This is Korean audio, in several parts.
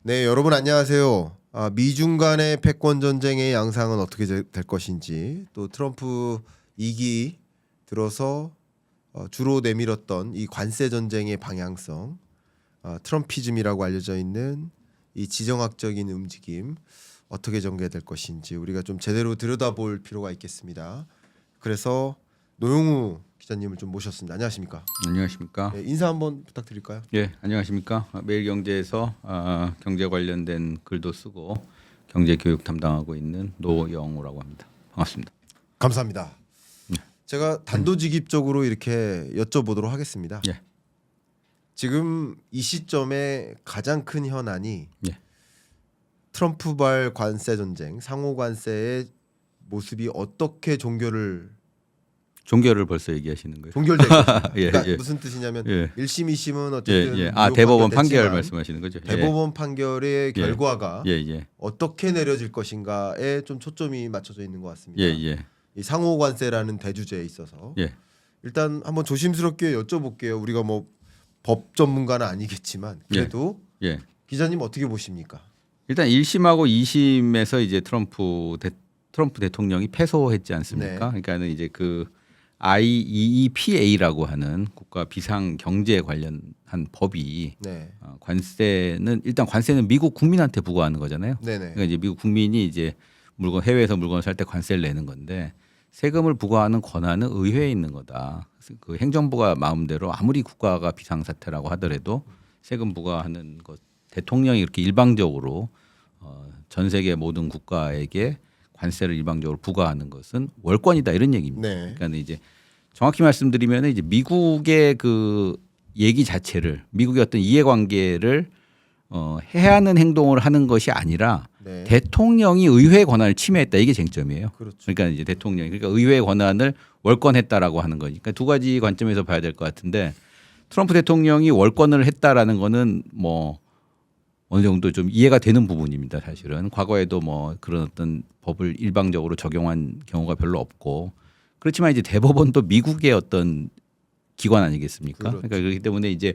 네, 여러분 안녕하세요. 미중 간의 패권 전쟁의 양상은 어떻게 될 것인지, 또 트럼프 2기 들어서 주로 내밀었던 이 관세 전쟁의 방향성, 트럼피즘이라고 알려져 있는 이 지정학적인 움직임 어떻게 전개될 것인지 우리가 좀 제대로 들여다볼 필요가 있겠습니다. 그래서 노영우 기자님을 좀 모셨습니다. 안녕하십니까? 안녕하십니까? 네, 인사 한번 부탁드릴까요? 예, 안녕하십니까? 매일경제에서 경제 관련된 글도 쓰고 경제 교육 담당하고 있는 노영우라고 합니다. 반갑습니다. 감사합니다. 제가 단도직입적으로 이렇게 여쭤보도록 하겠습니다. 예, 지금 이 시점에 가장 큰 현안이 예. 트럼프발 관세 전쟁, 상호 관세의 모습이 어떻게 종결을 종결을 벌써 얘기하시는 거예요? 종결될 것인가? 예, 그러니까 예. 무슨 뜻이냐면 예. 1심, 2심은 예, 어쨌든 예. 무효 대법원 판결 판결됐지만 말씀하시는 거죠? 대법원 판결의 예. 결과가 예, 예, 어떻게 내려질 것인가에 좀 초점이 맞춰져 있는 것 같습니다. 예, 예, 이 상호 관세라는 대주제에 있어서 예. 일단 한번 조심스럽게 여쭤볼게요. 우리가 뭐 법 전문가는 아니겠지만 그래도 예. 기자님 어떻게 보십니까? 일단 1심하고 2심에서 이제 트럼프 대통령이 패소했지 않습니까? 네. 그러니까는 이제 그 IEEPA라고 하는 국가 비상 경제 관련한 법이 네, 관세는 미국 국민한테 부과하는 거잖아요. 네네. 그러니까 이제 미국 국민이 이제 해외에서 물건을 살 때 관세를 내는 건데 세금을 부과하는 권한은 의회에 있는 거다. 그래서 그 행정부가 마음대로 아무리 국가가 비상사태라고 하더라도 세금 부과하는 것 대통령이 이렇게 일방적으로 전 세계 모든 국가에게 관세를 일방적으로 부과하는 것은 월권이다 이런 얘기입니다. 네. 그러니까 이제 정확히 말씀드리면 이제 미국의 그 얘기 자체를 미국의 어떤 이해관계를 해하는 행동을 하는 것이 아니라 네. 대통령이 의회 권한을 침해했다 이게 쟁점이에요. 그렇죠. 그러니까 이제 대통령이 그러니까 의회 권한을 월권했다라고 하는 거니까 두 가지 관점에서 봐야 될 것 같은데 트럼프 대통령이 월권을 했다라는 거는 뭐 어느 정도 좀 이해가 되는 부분입니다. 사실은 과거에도 뭐 그런 어떤 법을 일방적으로 적용한 경우가 별로 없고 그렇지만 이제 대법원도 미국의 어떤 기관 아니겠습니까? 그렇죠. 그러니까 그렇기 때문에 이제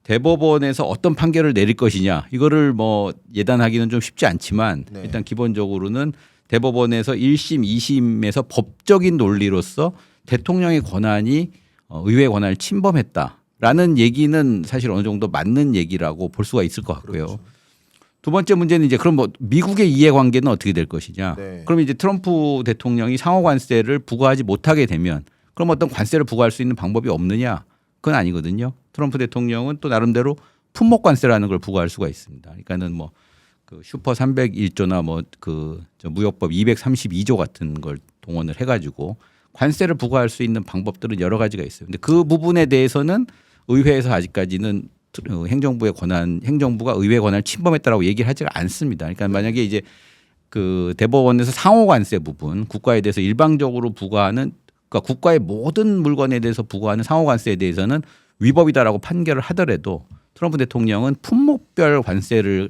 대법원에서 어떤 판결을 내릴 것이냐 이거를 뭐 예단하기는 좀 쉽지 않지만 네. 일단 기본적으로는 대법원에서 1심, 2심에서 법적인 논리로서 대통령의 권한이 의회 권한을 침범했다라는 얘기는 사실 어느 정도 맞는 얘기라고 볼 수가 있을 것 같고요. 그렇죠. 두 번째 문제는 이제 그럼 뭐 미국의 이해관계는 어떻게 될 것이냐. 네. 그럼 이제 트럼프 대통령이 상호관세를 부과하지 못하게 되면 그럼 어떤 관세를 부과할 수 있는 방법이 없느냐. 그건 아니거든요. 트럼프 대통령은 또 나름대로 품목관세라는 걸 부과할 수가 있습니다. 그러니까는 뭐 그 슈퍼 301조나 뭐 그 무역법 232조 같은 걸 동원을 해가지고 관세를 부과할 수 있는 방법들은 여러 가지가 있어요. 근데 그 부분에 대해서는 의회에서 아직까지는 행정부가 의회 권한을 침범했다라고 얘기를 하지가 않습니다. 그러니까 만약에 이제 그 대법원에서 상호관세 부분 국가에 대해서 일방적으로 부과하는 그러니까 국가의 모든 물건에 대해서 부과하는 상호관세에 대해서는 위법이다라고 판결을 하더라도 트럼프 대통령은 품목별 관세를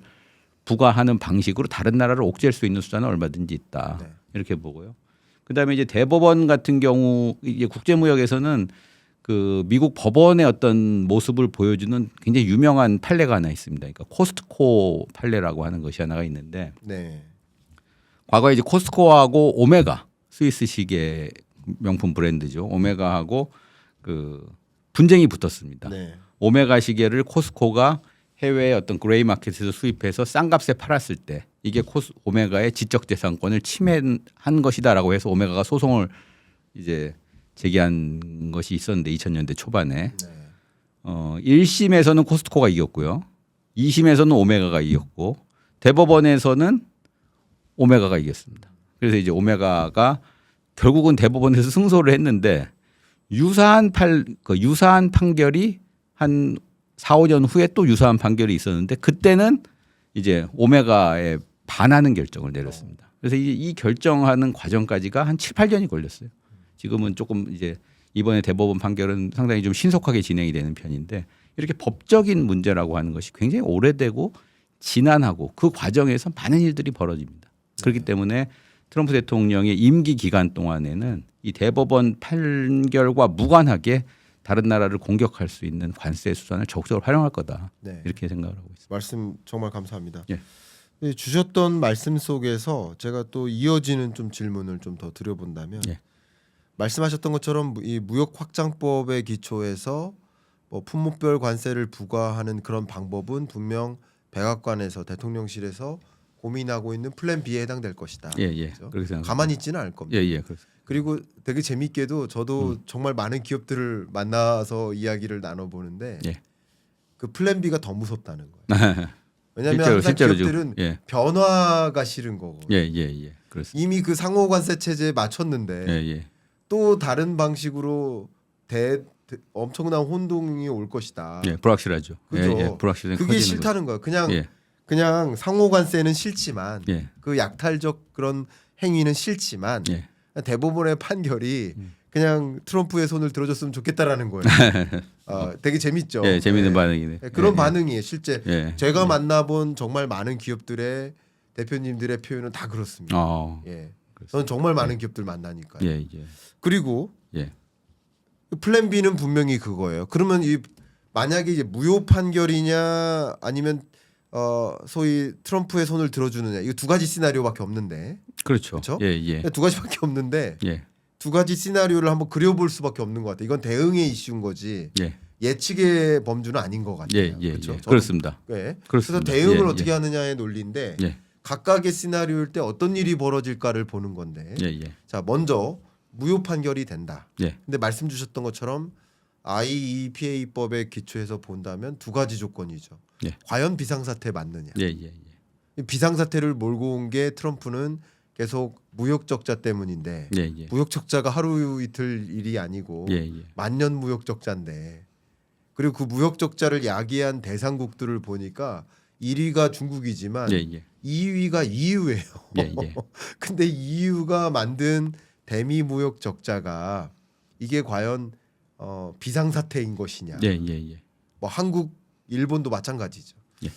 부과하는 방식으로 다른 나라를 옥죄할 수 있는 수단은 얼마든지 있다. 네. 이렇게 보고요. 그다음에 이제 대법원 같은 경우 이제 국제무역에서는 그 미국 법원의 어떤 모습을 보여주는 굉장히 유명한 판례가 하나 있습니다. 그러니까 코스트코 판례라고 하는 것이 하나가 있는데 네. 과거에 이제 코스트코하고 오메가 스위스식의 명품 브랜드죠. 오메가하고 그 분쟁이 붙었습니다. 네. 오메가 시계를 코스트코가 해외의 어떤 그레이 마켓에서 수입해서 싼 값에 팔았을 때 이게 오메가의 지적재산권을 침해한 것이다라고 해서 오메가가 소송을 이제 제기한 것이 있었는데 2000년대 초반에 네. 1심에서는 코스트코가 이겼고요. 2심에서는 오메가가 이겼고 대법원에서는 오메가가 이겼습니다. 그래서 이제 오메가가 결국은 대법원에서 승소를 했는데 유사한 판결이 한 4, 5년 후에 또 유사한 판결이 있었는데 그때는 이제 오메가에 반하는 결정을 내렸습니다. 그래서 이 결정하는 과정까지가 한 7, 8년이 걸렸어요. 지금은 조금 이제 이번에 대법원 판결은 상당히 좀 신속하게 진행이 되는 편인데 이렇게 법적인 문제라고 하는 것이 굉장히 오래되고 지난하고 그 과정에서 많은 일들이 벌어집니다. 그렇기 때문에 트럼프 대통령의 임기 기간 동안에는 이 대법원 판결과 무관하게 다른 나라를 공격할 수 있는 관세 수단을 적극적으로 활용할 거다. 네. 이렇게 생각을 하고 있습니다. 말씀 정말 감사합니다. 예. 네, 주셨던 말씀 속에서 제가 또 이어지는 좀 질문을 좀 더 드려본다면 예. 말씀하셨던 것처럼 이 무역 확장법의 기초에서 뭐 품목별 관세를 부과하는 그런 방법은 분명 백악관에서 대통령실에서 고민하고 있는 플랜 B에 해당될 것이다. 예, 예. 그렇죠? 그렇게 생각합니다. 가만히 있지는 않을 겁니다. 예, 예. 그렇습니다. 그리고 되게 재밌게도 저도 정말 많은 기업들을 만나서 이야기를 나눠보는데 예. 그 플랜 B가 더 무섭다는 거예요. 왜냐하면 항상 실제로 기업들은 지금, 예. 변화가 싫은 거고 예, 예, 예. 그렇습니다. 이미 그 상호관세 체제에 맞췄는데 예, 예. 또 다른 방식으로 엄청난 혼동이 올 것이다. 예, 불확실하죠. 그죠? 예, 예. 불확실성이 그게 커지는 싫다는 거야. 그냥 거죠. 예. 그냥 상호관세는 싫지만 예. 그 약탈적 그런 행위는 싫지만 예. 대법원의 판결이 그냥 트럼프의 손을 들어줬으면 좋겠다라는 거예요. 되게 재밌죠. 예, 재밌는 예. 반응이네. 그런 예, 반응이에요. 실제 예. 제가 만나본 정말 많은 기업들의 대표님들의 표현은 다 그렇습니다. 예. 저는 정말 많은 기업들 만나니까요. 예, 예. 그리고 예. 플랜 B는 분명히 그거예요. 그러면 이 만약에 이제 무효 판결이냐 아니면 소위 트럼프의 손을 들어주느냐 이거 두 가지 시나리오밖에 없는데 그렇죠. 그렇죠? 예, 예. 두 가지밖에 없는데 예. 두 가지 시나리오를 한번 그려볼 수밖에 없는 것 같아요. 이건 대응의 이슈인 거지 예. 예측의 범주는 아닌 것 같아요. 예, 예, 그렇죠? 예. 저는- 그렇습니다. 네. 그래서 그렇습니다. 대응을 예, 어떻게 예. 하느냐의 논리인데 예. 각각의 시나리오일 때 어떤 일이 벌어질까를 보는 건데 예, 예. 자 먼저 무효 판결이 된다. 예. 근데 말씀 주셨던 것처럼 IEPA법에 기초해서 본다면 두 가지 조건이죠. 예. 과연 비상사태 맞느냐. 예, 예, 예. 이 비상사태를 몰고 온 게 트럼프는 계속 무역 적자 때문인데 예, 예. 무역 적자가 하루 이틀 일이 아니고 예, 예. 만년 무역 적자인데 그리고 그 무역 적자를 야기한 대상국들을 보니까 1위가 중국이지만 예, 예. 2위가 EU예요. 예, 예. 근데 EU가 만든 대미 무역 적자가 이게 과연 비상사태인 것이냐? 예, 예, 예. 뭐 한국, 일본도 마찬가지죠. 예.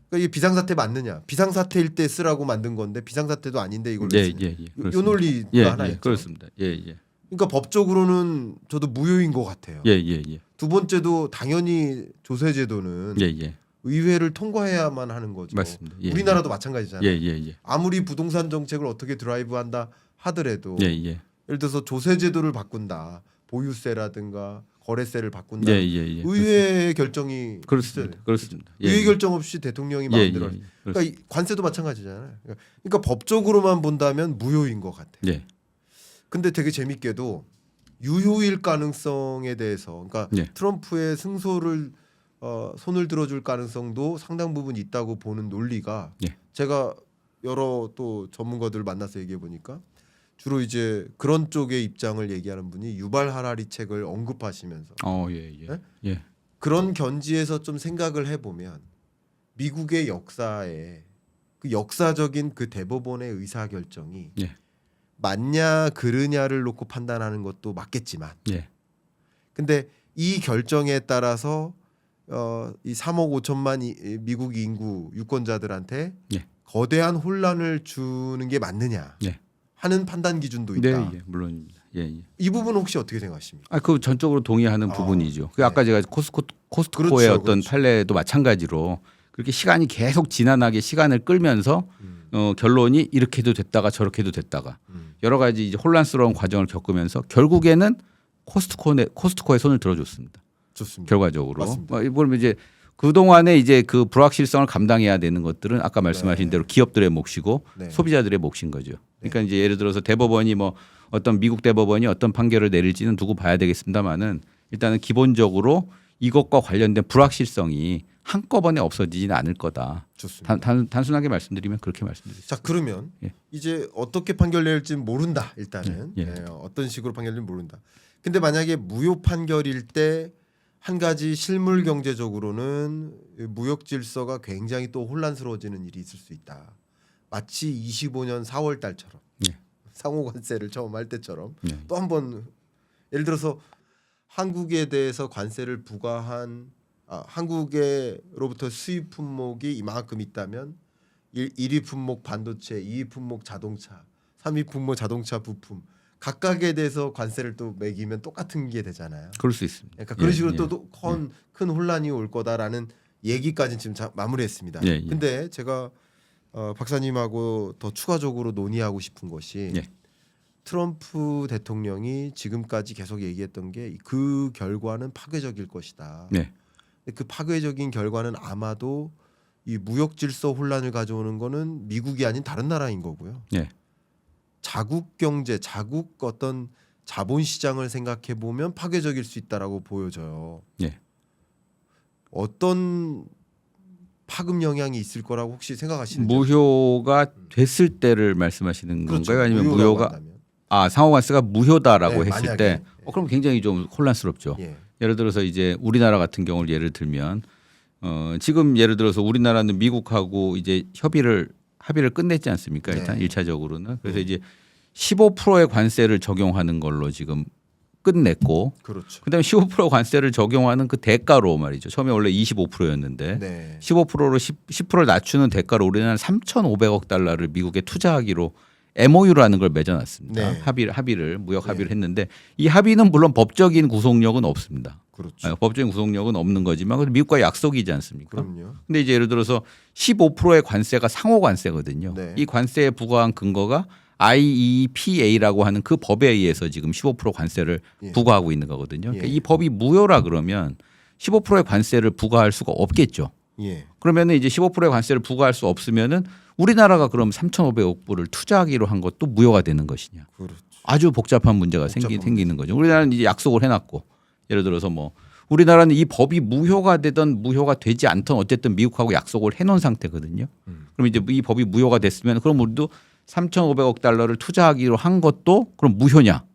그러니까 이게 비상사태 맞느냐? 비상사태일 때 쓰라고 만든 건데 비상사태도 아닌데 이걸 예, 왜 쓰냐? 예, 예. 요 그렇습니다. 논리가 예, 하나 예. 있죠. 그렇습니다. 예, 예. 그러니까 법적으로는 저도 무효인 것 같아요. 예, 예, 예. 두 번째도 당연히 조세제도는 예, 예. 의회를 통과해야만 하는 거죠. 맞습니다. 예, 우리나라도 마찬가지잖아요. 예, 예, 예. 아무리 부동산 정책을 어떻게 드라이브한다 하더라도 예, 예. 예를 들어서 조세제도를 바꾼다, 보유세라든가 거래세를 바꾼다. 예, 예, 예. 의회의 결정이 그렇습니다. 있어요. 그렇습니다. 예, 의회 예. 결정 없이 대통령이 예, 마음대로. 예, 예. 그러니까 이 관세도 마찬가지잖아요. 그러니까 법적으로만 본다면 무효인 것 같아요. 예. 근데 되게 재밌게도 유효일 가능성에 대해서, 그러니까 예. 트럼프의 승소를 손을 들어줄 가능성도 상당 부분 있다고 보는 논리가 예. 제가 여러 또 전문가들 만나서 얘기해 보니까 주로 이제 그런 쪽의 입장을 얘기하는 분이 유발 하라리 책을 언급하시면서 예, 예. 예? 예. 그런 견지에서 좀 생각을 해보면 미국의 역사에 그 역사적인 그 대법원의 의사 결정이 예. 맞냐 그르냐를 놓고 판단하는 것도 맞겠지만, 예. 근데 이 결정에 따라서 이 3억 5천만 미국 인구 유권자들한테 예. 거대한 혼란을 주는 게 맞느냐 예. 하는 판단 기준도 네, 있다. 예. 물론입니다. 예, 예. 이 부분 혹시 어떻게 생각하십니까? 아, 그 전적으로 동의하는 부분이죠. 그 네. 아까 제가 코스트코의 그렇죠, 어떤 그렇죠. 판례도 마찬가지로 그렇게 시간이 계속 지난하게 시간을 끌면서 결론이 이렇게 해도 됐다가 저렇게 해도 됐다가 여러 가지 이제 혼란스러운 과정을 겪으면서 결국에는 코스트코의 손을 들어줬습니다. 좋습니다. 결과적으로. 맞습니다. 그러면 이제 그 동안에 이제 그 불확실성을 감당해야 되는 것들은 아까 말씀하신 네. 대로 기업들의 몫이고 네. 소비자들의 몫인 거죠. 그러니까 이제 예를 들어서 대법원이 뭐 어떤 미국 대법원이 어떤 판결을 내릴지는 두고 봐야 되겠습니다만은 일단은 기본적으로 이것과 관련된 불확실성이 한꺼번에 없어지지는 않을 거다. 좋습니다. 단순하게 말씀드리면 그렇게 말씀드리겠습니다. 자, 그러면 예. 이제 어떻게 판결 낼지는 모른다. 일단은 예. 어떤 식으로 판결 낼지 모른다. 근데 만약에 무효 판결일 때 한 가지 실물 경제적으로는 무역 질서가 굉장히 또 혼란스러워지는 일이 있을 수 있다. 마치 25년 4월 달처럼 예. 상호 관세를 처음 할 때처럼 예. 또 한 번 예를 들어서 한국에 대해서 관세를 부과한 한국으로부터 수입 품목이 이만큼 있다면 1위 품목 반도체, 2위 품목 자동차, 3위 품목 자동차 부품 각각에 대해서 관세를 또 매기면 똑같은 게 되잖아요. 그럴 수 있습니다. 그러니까 그런 예, 식으로 예. 또 큰 혼란이 올 거다라는 얘기까지 지금 마무리했습니다. 예, 예. 근데 제가 박사님하고 더 추가적으로 논의하고 싶은 것이 예. 트럼프 대통령이 지금까지 계속 얘기했던 게 그 결과는 파괴적일 것이다. 네. 그 파괴적인 결과는 아마도 이 무역 질서 혼란을 가져오는 거는 미국이 아닌 다른 나라인 거고요. 네. 자국 경제, 자국 어떤 자본 시장을 생각해 보면 파괴적일 수 있다라고 보여져요. 네. 어떤 파급 영향이 있을 거라고 혹시 생각하시는지? 무효가 됐을 때를 말씀하시는 그렇죠. 건가요? 아니면 무효라고 무효가 한다면. 상호관세가 무효다라고 네, 했을 만약에. 때 그럼 굉장히 좀 혼란스럽죠. 예. 예를 들어서 이제 우리나라 같은 경우를 예를 들면 지금 예를 들어서 우리나라는 미국하고 이제 합의를 끝냈지 않습니까? 일단 네. 1차적으로는. 그래서 이제 15%의 관세를 적용하는 걸로 지금 끝냈고 그렇죠. 그다음에 15% 관세를 적용하는 그 대가로 말이죠. 처음에 원래 25%였는데 네. 15%로 10%를 낮추는 대가로 우리나라는 3,500억 달러를 미국에 투자하기로 MOU라는 걸 맺어놨습니다. 네. 합의를 무역 네. 합의를 했는데 이 합의는 물론 법적인 구속력은 없습니다. 그렇죠. 법적인 구속력은 없는 거지만 그래도 미국과의 약속이지 않습니까? 그럼요. 근데 이제 예를 들어서 15%의 관세가 상호 관세거든요. 네. 이 관세에 부과한 근거가 IEEPA라고 하는 그 법에 의해서 지금 15% 관세를 예. 부과하고 있는 거거든요. 그러니까 예. 이 법이 무효라 그러면 15%의 관세를 부과할 수가 없겠죠. 예. 그러면은 이제 15%의 관세를 부과할 수 없으면은 우리나라가 그럼 3,500억 불을 투자하기로 한 것도 무효가 되는 것이냐. 그렇죠. 아주 복잡한 문제가 생기는 거죠. 우리나라는 이제 약속을 해놨고 예를 들어서 뭐 우리나라는 이 법이 무효가 되든 무효가 되지 않든 어쨌든 미국하고 약속을 해놓은 상태거든요. 그럼 이제 이 법이 무효가 됐으면 그럼 우리도 3,500억 달러를 투자하기로 한 것도 그럼 무효냐?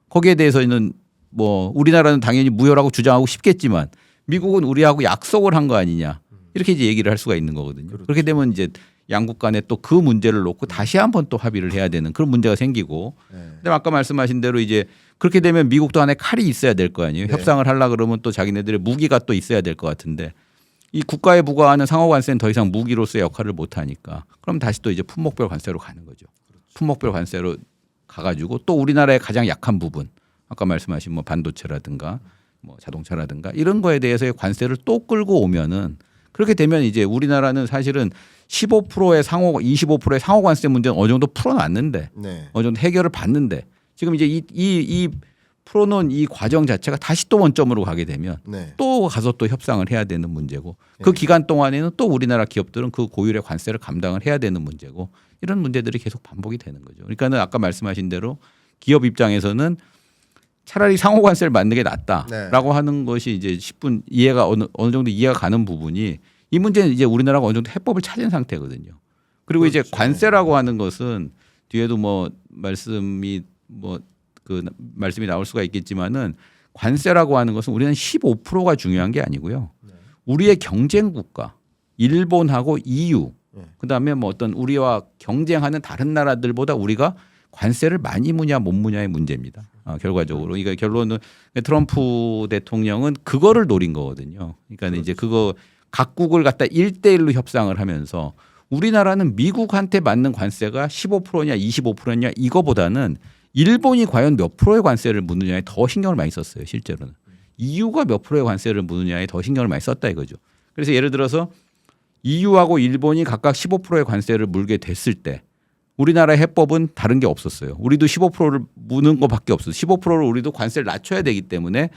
거기에 대해서는 뭐 우리나라는 당연히 무효라고 주장하고 싶겠지만 미국은 우리하고 약속을 한 거 아니냐? 이렇게 이제 얘기를 할 수가 있는 거거든요. 그렇죠. 그렇게 되면 이제 양국 간에 또 그 문제를 놓고 다시 한번 또 합의를 해야 되는 그런 문제가 생기고 네. 그다음에 아까 말씀하신 대로 이제 그렇게 되면 미국도 안에 칼이 있어야 될 거 아니에요. 네. 협상을 하려 그러면 또 자기네들의 무기가 또 있어야 될 것 같은데 이 국가에 부과하는 상호관세는 더 이상 무기로서의 역할을 못 하니까 그럼 다시 또 이제 품목별 관세로 가는 거죠. 품목별 관세로 가가지고 또 우리나라의 가장 약한 부분 아까 말씀하신 뭐 반도체라든가 뭐 자동차라든가 이런 거에 대해서의 관세를 또 끌고 오면은 그렇게 되면 이제 우리나라는 사실은 15%의 상호 25%의 상호 관세 문제는 어느 정도 풀어놨는데 네. 어느 정도 해결을 봤는데 지금 이제 이 풀어놓은 이 과정 자체가 다시 또 원점으로 가게 되면 네. 또 가서 또 협상을 해야 되는 문제고 그 기간 동안에는 또 우리나라 기업들은 그 고율의 관세를 감당을 해야 되는 문제고 이런 문제들이 계속 반복이 되는 거죠. 그러니까는 아까 말씀하신 대로 기업 입장에서는 차라리 상호 관세를 받는 게 낫다라고 네. 하는 것이 이제 10분 이해가 어느 정도 이해가 가는 부분이 이 문제는 이제 우리나라가 어느 정도 해법을 찾은 상태거든요. 그리고 이제 그렇죠. 관세라고 하는 것은 뒤에도 뭐 말씀이 나올 수가 있겠지만은 관세라고 하는 것은 우리는 15%가 중요한 게 아니고요. 우리의 경쟁 국가 일본하고 EU 그다음에 뭐 어떤 우리와 경쟁하는 다른 나라들보다 우리가 관세를 많이 무냐 못 무냐의 문제입니다. 결과적으로. 그러니까 결론은 트럼프 대통령은 그거를 노린 거거든요. 그러니까 이제 그거 각국을 갖다 1대1로 협상을 하면서 우리나라는 미국한테 맞는 관세가 15%냐 25%냐 이거보다는 일본이 과연 몇 프로의 관세를 묻느냐에 더 신경을 많이 썼어요. 실제로는. EU가 몇 프로의 관세를 묻느냐에 더 신경을 많이 썼다 이거죠. 그래서 예를 들어서 EU하고 일본이 각각 15%의 관세를 물게 됐을 때 우리나라의 해법은 다른 게 없었어요. 우리도 15%를 무는 것밖에 없어요. 15%를 우리도 관세를 낮춰야 되기 때문에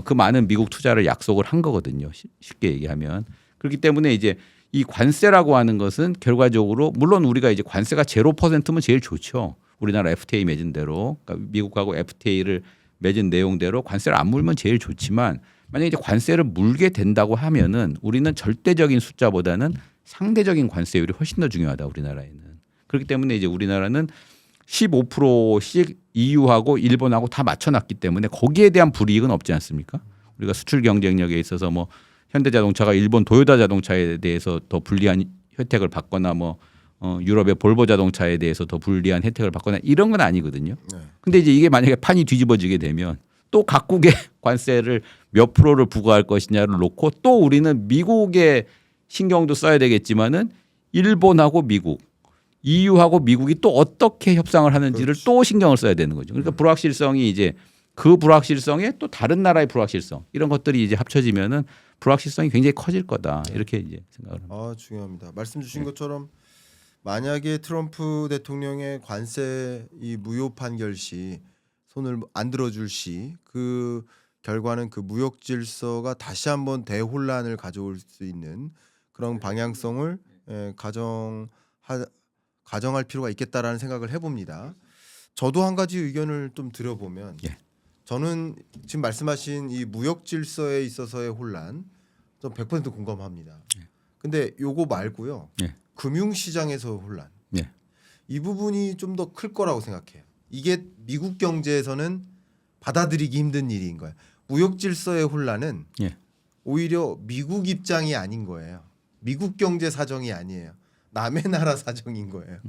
그 많은 미국 투자를 약속을 한 거거든요. 쉽게 얘기하면. 그렇기 때문에 이제 이 관세라고 하는 것은 결과적으로 물론 우리가 이제 관세가 0%면 제일 좋죠. 우리나라 FTA 맺은 대로 그러니까 미국하고 FTA를 맺은 내용대로 관세를 안 물면 제일 좋지만 만약에 이제 관세를 물게 된다고 하면은 우리는 절대적인 숫자보다는 상대적인 관세율이 훨씬 더 중요하다 우리나라에는. 그렇기 때문에 이제 우리나라는 15%씩 EU하고 일본하고 다 맞춰놨기 때문에 거기에 대한 불이익은 없지 않습니까? 우리가 수출 경쟁력에 있어서 뭐 현대자동차가 일본 도요타 자동차에 대해서 더 불리한 혜택을 받거나 뭐 유럽의 볼보 자동차에 대해서 더 불리한 혜택을 받거나 이런 건 아니거든요. 근데 이제 이게 만약에 판이 뒤집어지게 되면 또 각국의 관세를 몇 프로를 부과할 것이냐를 놓고 또 우리는 미국의 신경도 써야 되겠지만은 일본하고 미국 EU하고 미국이 또 어떻게 협상을 하는지를 그렇지. 또 신경을 써야 되는 거죠. 그러니까 불확실성이 이제 그 불확실성에 또 다른 나라의 불확실성 이런 것들이 이제 합쳐지면은 불확실성이 굉장히 커질 거다. 이렇게 이제 생각을 합니다. 아, 중요합니다. 말씀 주신 것처럼 만약에 트럼프 대통령의 관세 이 무효 판결 시 손을 안 들어줄 시 그 결과는 그 무역 질서가 다시 한번 대혼란을 가져올 수 있는 그런 방향성을 가정할 필요가 있겠다라는 생각을 해봅니다. 저도 한 가지 의견을 좀 드려보면 예. 저는 지금 말씀하신 이 무역 질서에 있어서의 혼란 좀 100% 공감합니다. 근데 요거 말고요. 예. 금융시장에서 혼란. 예. 이 부분이 좀 더 클 거라고 생각해요. 이게 미국 경제에서는 받아들이기 힘든 일인 거예요. 무역 질서의 혼란은 예. 오히려 미국 입장이 아닌 거예요. 미국 경제 사정이 아니에요. 남의 나라 사정인 거예요.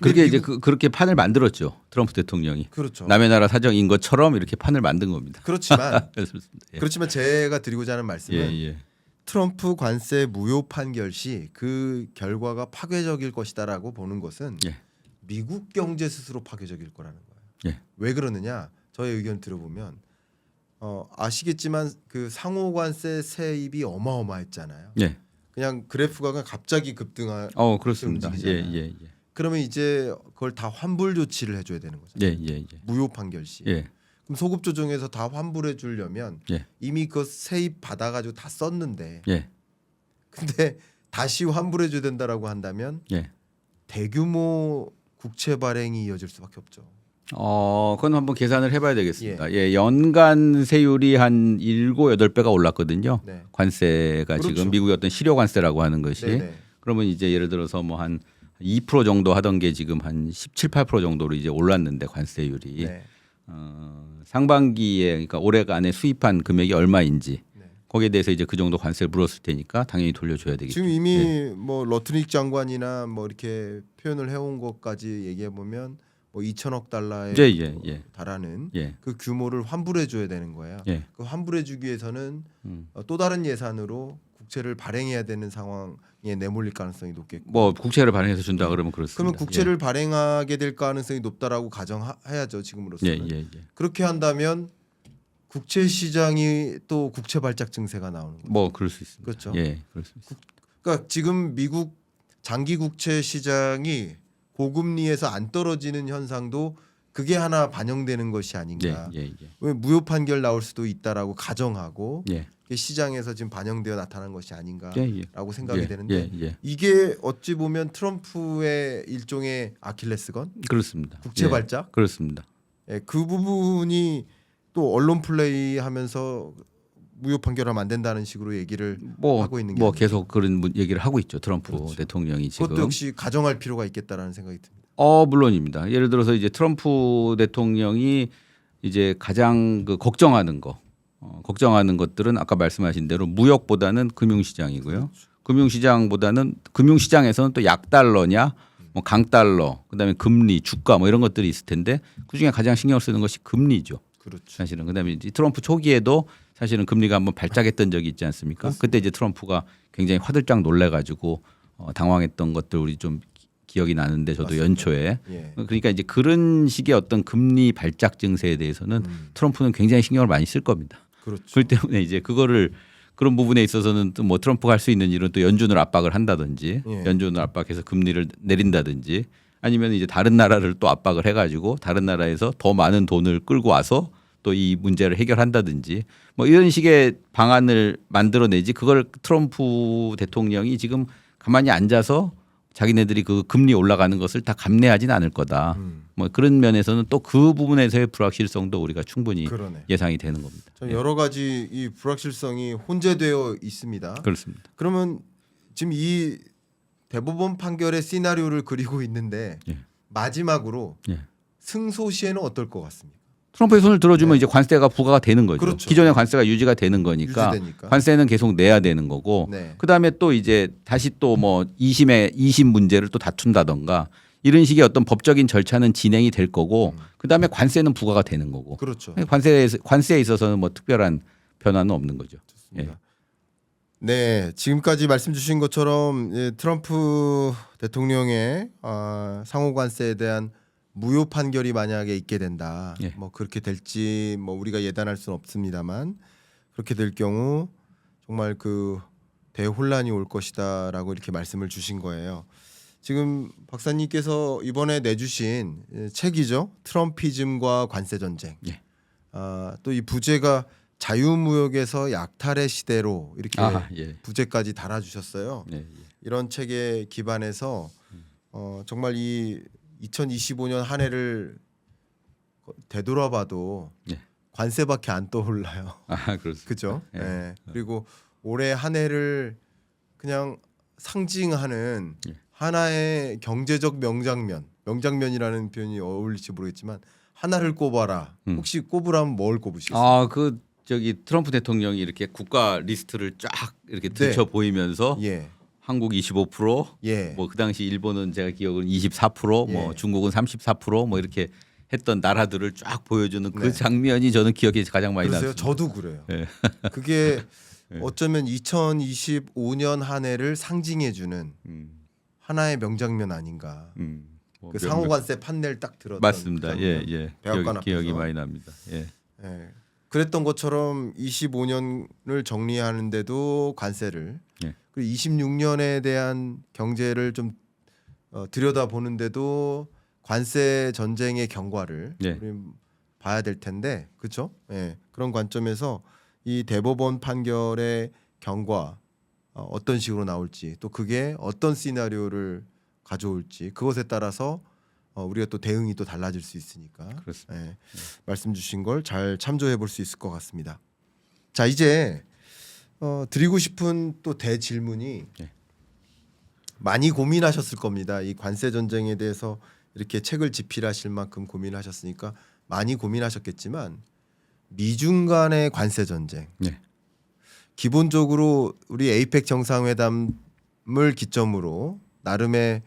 그렇게 근데 이제 그렇게 판을 만들었죠. 트럼프 대통령이. 그렇죠. 남의 나라 사정인 것처럼 이렇게 판을 만든 겁니다. 그렇지만 그렇습니다. 예. 그렇지만 제가 드리고자 하는 말씀은 예. 트럼프 관세 무효 판결 시 그 결과가 파괴적일 것이다라고 보는 것은 예. 미국 경제 스스로 파괴적일 거라는 거예요. 예. 왜 그러느냐? 저의 의견 들어보면 아시겠지만 그 상호관세 세입이 어마어마했잖아요. 예. 그냥 그래프가 그냥 갑자기 급등하. 그렇습니다. 움직이잖아요. 예. 그러면 이제 그걸 다 환불 조치를 해줘야 되는 거죠. 예. 무효 판결 시. 예. 그럼 소급 조정에서 다 환불해 주려면 예. 이미 그 세입 받아가지고 다 썼는데, 예. 근데 다시 환불해 줘야 된다라고 한다면 예. 대규모 국채 발행이 이어질 수밖에 없죠. 그건 한번 계산을 해봐야 되겠습니다. 예, 연간 세율이 한 7, 8배가 올랐거든요. 네. 관세가 그렇죠. 지금 미국의 어떤 실효 관세라고 하는 것이. 네네. 그러면 이제 예를 들어서 뭐 한 2% 정도 하던 게 지금 한 17, 8% 정도로 이제 올랐는데 관세율이 네. 상반기에 그러니까 올해가 안에 수입한 금액이 얼마인지 네. 거기에 대해서 이제 그 정도 관세를 물었을 테니까 당연히 돌려줘야 되겠죠. 지금 이미 뭐 러트닉 장관이나 뭐 이렇게 표현을 해온 것까지 얘기해 보면 뭐 2천억 달러에 예. 달하는 예. 그 규모를 환불해 줘야 되는 거예요. 예. 그 환불해 주기 위해서는 또 다른 예산으로 국채를 발행해야 되는 상황에 내몰릴 가능성이 높겠고. 뭐 국채를 발행해서 준다 그러면 그렇습니다. 그러면 국채를 발행하게 될 가능성이 높다라고 가정해야죠 지금으로서는. 예. 그렇게 한다면 국채 시장이 또 국채 발작 증세가 나오는 거죠. 뭐 그럴 수 있습니다. 그렇죠. 예, 그럴 수 있습니다. 그러니까 지금 미국 장기 국채 시장이 고금리에서 안 떨어지는 현상도 그게 하나 반영되는 것이 아닌가. 예. 왜 무효 판결 나올 수도 있다라고 가정하고 예. 시장에서 지금 반영되어 나타난 것이 아닌가라고 예. 생각이 되는데 예. 이게 어찌 보면 트럼프의 일종의 아킬레스건, 그렇습니다. 국채 예. 발작, 그렇습니다. 그 부분이 또 언론 플레이하면서 무효 판결하면 안 된다는 식으로 얘기를 하고 있는 게 뭐 아닌가. 계속 그런 얘기를 하고 있죠. 트럼프 그렇죠. 대통령이 지금. 그것도 역시 가정할 필요가 있겠다라는 생각이 듭니다. 물론입니다. 예를 들어서 이제 트럼프 대통령이 이제 가장 그 걱정하는 걱정하는 것들은 아까 말씀하신 대로 무역보다는 금융시장이고요. 금융시장에서는 또 약달러냐, 뭐 강달러, 그다음에 금리, 주가 뭐 이런 것들이 있을 텐데 그 중에 가장 신경을 쓰는 것이 금리죠. 그렇죠. 사실은 그다음에 이제 트럼프 초기에도 사실은 금리가 한번 발작했던 적이 있지 않습니까? 그렇습니다. 그때 이제 트럼프가 굉장히 화들짝 놀래가지고 당황했던 것들 우리 좀 기억이 나는데 저도 맞습니다. 연초에 예. 그러니까 이제 그런 식의 어떤 금리 발작 증세에 대해서는 트럼프는 굉장히 신경을 많이 쓸 겁니다. 그렇죠. 그렇기 때문에 이제 그런 부분에 있어서는 또 뭐 트럼프가 할 수 있는 일은 또 연준을 압박을 한다든지 예. 연준을 압박해서 금리를 내린다든지 아니면 이제 다른 나라를 또 압박을 해가지고 다른 나라에서 더 많은 돈을 끌고 와서 또 이 문제를 해결한다든지 뭐 이런 식의 방안을 만들어내지 그걸 트럼프 대통령이 지금 가만히 앉아서 자기네들이 그 금리 올라가는 것을 다 감내하지는 않을 거다. 뭐 그런 면에서는 또 그 부분에서의 불확실성도 우리가 충분히 그러네. 예상이 되는 겁니다. 참 여러 가지 이 불확실성이 혼재되어 있습니다. 그렇습니다. 그러면 지금 이 대법원 판결의 시나리오를 그리고 있는데 예. 마지막으로 예. 승소 시에는 어떨 것 같습니까? 트럼프의 손을 들어주면 네. 이제 관세가 부과가 되는 거죠. 그렇죠. 기존의 관세가 유지가 되는 거니까 유지되니까. 관세는 계속 내야 되는 거고 네. 그다음에 또 이제 다시 또 뭐 2심 문제를 또 다툰다던가 이런 식의 어떤 법적인 절차는 진행이 될 거고 그다음에 관세는 부과가 되는 거고 그렇죠. 관세에 있어서는 뭐 특별한 변화는 없는 거죠. 좋습니다. 네, 지금까지 말씀 주신 것처럼 트럼프 대통령의 상호 관세에 대한 무효 판결이 만약에 있게 된다. 예. 뭐 그렇게 될지 뭐 우리가 예단할 수는 없습니다만 그렇게 될 경우 정말 그 대혼란이 올 것이다라고 이렇게 말씀을 주신 거예요. 지금 박사님께서 이번에 내주신 책이죠. 트럼피즘과 관세 전쟁. 예. 또 이 부제가 자유무역에서 약탈의 시대로 이렇게 예. 부제까지 달아주셨어요. 예. 이런 책에 기반해서 정말 이 2025년 한 해를 되돌아봐도 예. 관세밖에 안 떠올라요. 그렇습니다. 그죠? 예. 네. 그리고 올해 한 해를 그냥 상징하는 예. 하나의 경제적 명장면이라는 표현이 어울릴지 모르겠지만 하나를 꼽아라. 혹시 꼽으라면 뭘 꼽으시겠어요? 그 저기 트럼프 대통령이 이렇게 국가 리스트를 쫙 이렇게 들쳐 보이면서 예, 한국 25%, 예. 뭐 그 당시 일본은 제가 기억은 24%, 뭐 예. 중국은 34%뭐 이렇게 했던 나라들을 쫙 보여주는 그 네. 장면이 저는 기억에 가장 많이 그러세요? 남습니다. 저도 그래요. 예. 그게 어쩌면 2025년 한 해를 상징해주는 하나의 명장면 아닌가. 뭐 그 상호관세 판넬 딱 들었던 맞습니다. 그 예, 장면. 예. 백악관 기억이 앞에서. 많이 납니다. 예. 예. 그랬던 것처럼 25년을 정리하는데도 관세를 예. 그리고 26년에 대한 경제를 좀 들여다 보는데도 관세 전쟁의 경과를 예. 우리 봐야 될 텐데 그렇죠? 예. 그런 관점에서 이 대법원 판결의 경과 어떤 식으로 나올지 또 그게 어떤 시나리오를 가져올지 그것에 따라서 우리가 또 대응이 또 달라질 수 있으니까 그렇습니다. 예. 말씀 주신 걸 잘 참조해 볼 수 있을 것 같습니다. 자 이제 드리고 싶은 또 대질문이 예. 많이 고민하셨을 겁니다. 이 관세 전쟁에 대해서 이렇게 책을 집필하실 만큼 고민하셨으니까 많이 고민하셨겠지만 미중 간의 관세 전쟁 예. 기본적으로 우리 에이펙 정상회담을 기점으로 나름의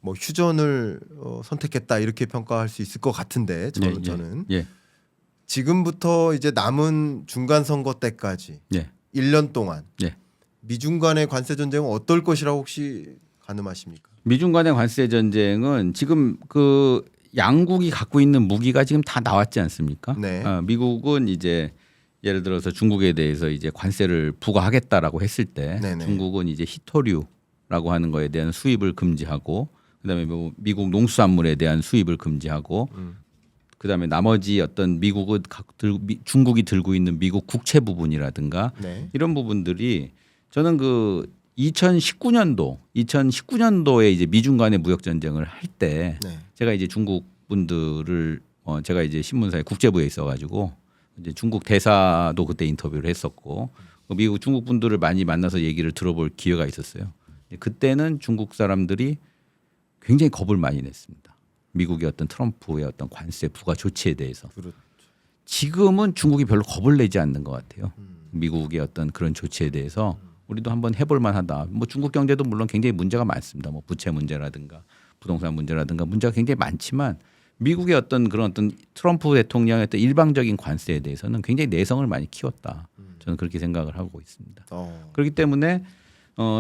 뭐 휴전을 선택했다 이렇게 평가할 수 있을 것 같은데 저는 예. 지금부터 이제 남은 중간 선거 때까지 예. 1년 동안 예. 미중 간의 관세 전쟁은 어떨 것이라고 혹시 가늠하십니까? 미중 간의 관세 전쟁은 지금 그 양국이 갖고 있는 무기가 지금 다 나왔지 않습니까? 네. 미국은 이제 예를 들어서 중국에 대해서 이제 관세를 부과하겠다라고 했을 때 네네. 중국은 이제 히토류라고 하는 거에 대한 수입을 금지하고 그다음에 뭐 미국 농수산물에 대한 수입을 금지하고 그다음에 나머지 어떤 미국은 중국이 들고 있는 미국 국채 부분이라든가 네. 이런 부분들이 저는 그 2019년도에 이제 미중 간의 무역 전쟁을 할 때 네. 제가 이제 중국 분들을 제가 이제 신문사에 국제부에 있어가지고 이제 중국 대사도 그때 인터뷰를 했었고 미국 중국 분들을 많이 만나서 얘기를 들어볼 기회가 있었어요. 그때는 중국 사람들이 굉장히 겁을 많이 냈습니다. 미국의 어떤 트럼프의 어떤 관세 부과 조치에 대해서. 그렇죠. 지금은 중국이 별로 겁을 내지 않는 것 같아요. 미국의 어떤 그런 조치에 대해서 우리도 한번 해볼 만하다. 뭐 중국 경제도 물론 굉장히 문제가 많습니다. 뭐 부채 문제라든가 부동산 문제라든가 문제가 굉장히 많지만 미국의 어떤 그런 어떤 트럼프 대통령의 어떤 일방적인 관세에 대해서는 굉장히 내성을 많이 키웠다. 저는 그렇게 생각을 하고 있습니다. 그렇기 때문에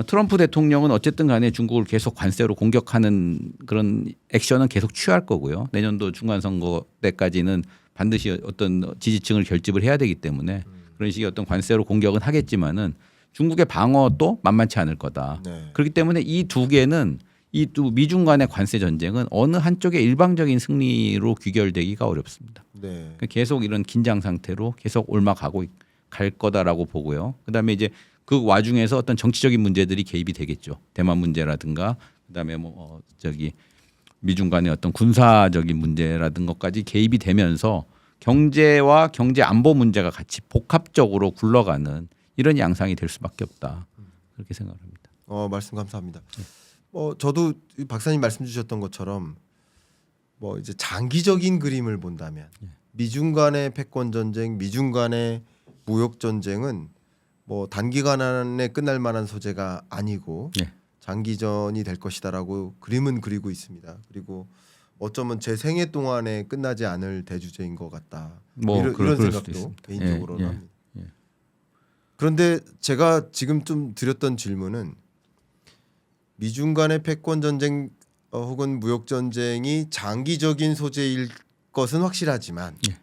트럼프 대통령은 어쨌든 간에 중국을 계속 관세로 공격하는 그런 액션은 계속 취할 거고요. 내년도 중간선거 때까지는 반드시 어떤 지지층을 결집을 해야 되기 때문에 그런 식의 어떤 관세로 공격은 하겠지만은 중국의 방어도 만만치 않을 거다. 네. 그렇기 때문에 이 두 개는 이 두 미중 간의 관세 전쟁은 어느 한쪽의 일방적인 승리로 귀결되기가 어렵습니다. 네. 그러니까 계속 이런 긴장 상태로 계속 옮아가고 갈 거다라고 보고요. 그다음에 이제 그 와중에서 어떤 정치적인 문제들이 개입이 되겠죠. 대만 문제라든가 그다음에 뭐 저기 미중 간의 어떤 군사적인 문제라든 것까지 개입이 되면서 경제와 경제 안보 문제가 같이 복합적으로 굴러가는 이런 양상이 될 수밖에 없다. 그렇게 생각합니다. 말씀 감사합니다. 저도 박사님 말씀 주셨던 것처럼 뭐 이제 장기적인 그림을 본다면 미중 간의 패권 전쟁, 미중 간의 무역 전쟁은 뭐 단기간 안에 끝날 만한 소재가 아니고 예. 장기전이 될 것이다라고 그림은 그리고 있습니다. 그리고 어쩌면 제 생애 동안에 끝나지 않을 대주제인 것 같다. 뭐 이런 그럴 수도 생각도 있습니다. 개인적으로는 예, 예. 합니다. 그런데 제가 지금 좀 드렸던 질문은 미중 간의 패권 전쟁 혹은 무역 전쟁이 장기적인 소재일 것은 확실하지만 예.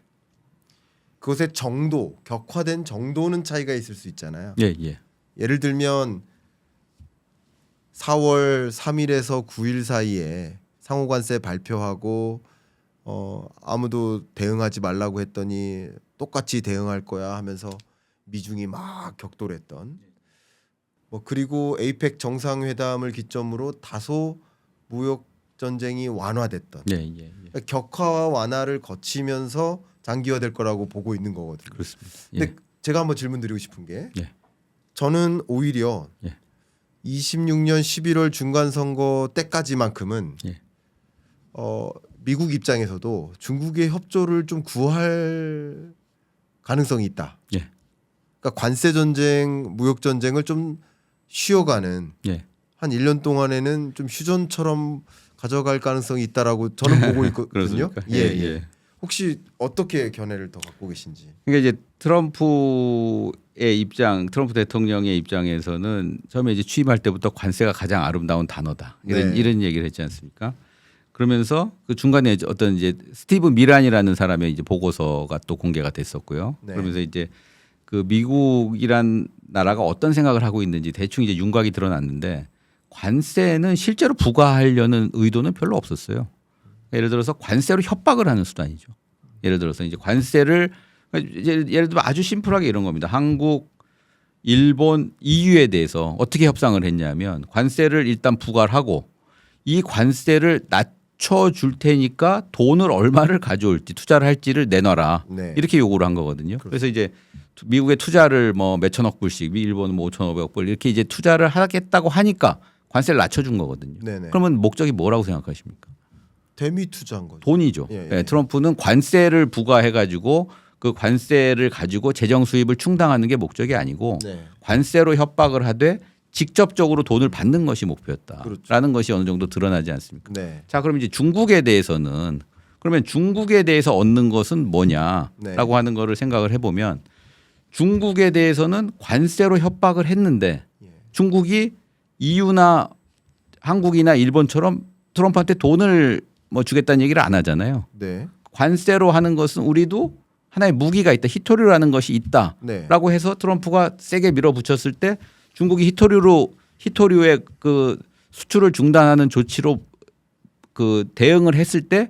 그것의 정도, 격화된 정도는 차이가 있을 수 있잖아요. 예, 예. 예를 들면 4월 3일에서 9일 사이에 상호관세 발표하고 아무도 대응하지 말라고 했더니 똑같이 대응할 거야 하면서 미중이 막 격돌했던 그리고 에이펙 정상회담을 기점으로 다소 무역 전쟁이 완화됐던 예, 예, 예. 그러니까 격화와 완화를 거치면서 장기화될 거라고 보고 있는 거거든요. 그렇습니다. 근데 예. 제가 한번 질문드리고 싶은 게 예. 저는 오히려 예. 26년 11월 중간 선거 때까지만큼은 예. 미국 입장에서도 중국의 협조를 좀 구할 가능성이 있다. 예. 그러니까 관세 전쟁, 무역 전쟁을 좀 쉬어가는 예. 한 1년 동안에는 좀 휴전처럼 가져갈 가능성이 있다라고 저는 보고 있거든요. 그렇습니까? 예, 예. 혹시 어떻게 견해를 더 갖고 계신지. 그러니까 이제 트럼프의 입장, 트럼프 대통령의 입장에서는 처음에 이제 취임할 때부터 관세가 가장 아름다운 단어다. 네. 이런 얘기를 했지 않습니까? 그러면서 그 중간에 어떤 이제 스티브 미란이라는 사람의 이제 보고서가 또 공개가 됐었고요. 네. 그러면서 이제 그 미국이란 나라가 어떤 생각을 하고 있는지 대충 이제 윤곽이 드러났는데 관세는 실제로 부과하려는 의도는 별로 없었어요. 예를 들어서 관세로 협박을 하는 수단이죠. 예를 들어서 이제 관세를 예를 들면 아주 심플하게 이런 겁니다. 한국, 일본, EU에 대해서 어떻게 협상을 했냐면 관세를 일단 부과를 하고 이 관세를 낮춰줄 테니까 돈을 얼마를 가져올지 투자를 할지를 내놔라. 네. 이렇게 요구를 한 거거든요. 그래서 이제 미국의 투자를 뭐 몇천억 불씩, 일본은 뭐 5,500억 불 이렇게 이제 투자를 하겠다고 하니까 관세를 낮춰준 거거든요. 네네. 그러면 목적이 뭐라고 생각하십니까? 대미 투자한 거죠. 돈이죠. 예, 예. 예, 트럼프는 관세를 부과해가지고 그 관세를 가지고 재정 수입을 충당하는 게 목적이 아니고 네. 관세로 협박을 하되 직접적으로 돈을 받는 것이 목표였다라는 그렇죠. 것이 어느 정도 드러나지 않습니까? 네. 자, 그럼 이제 중국에 대해서는 그러면 중국에 대해서 얻는 것은 뭐냐라고 네. 하는 거를 생각을 해보면 중국에 대해서는 관세로 협박을 했는데 예. 중국이 EU나 한국이나 일본처럼 트럼프한테 돈을 뭐 주겠다는 얘기를 안 하잖아요. 네. 관세로 하는 것은 우리도 하나의 무기가 있다. 히토류라는 것이 있다라고 네. 해서 트럼프가 세게 밀어붙였을 때 중국이 히토류의 그 수출을 중단하는 조치로 그 대응을 했을 때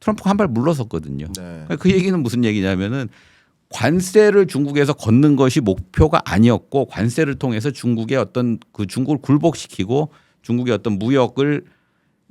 트럼프가 한 발 물러섰거든요. 네. 그 얘기는 무슨 얘기냐면은 관세를 중국에서 걷는 것이 목표가 아니었고 관세를 통해서 중국의 어떤 그 중국을 굴복시키고 중국의 어떤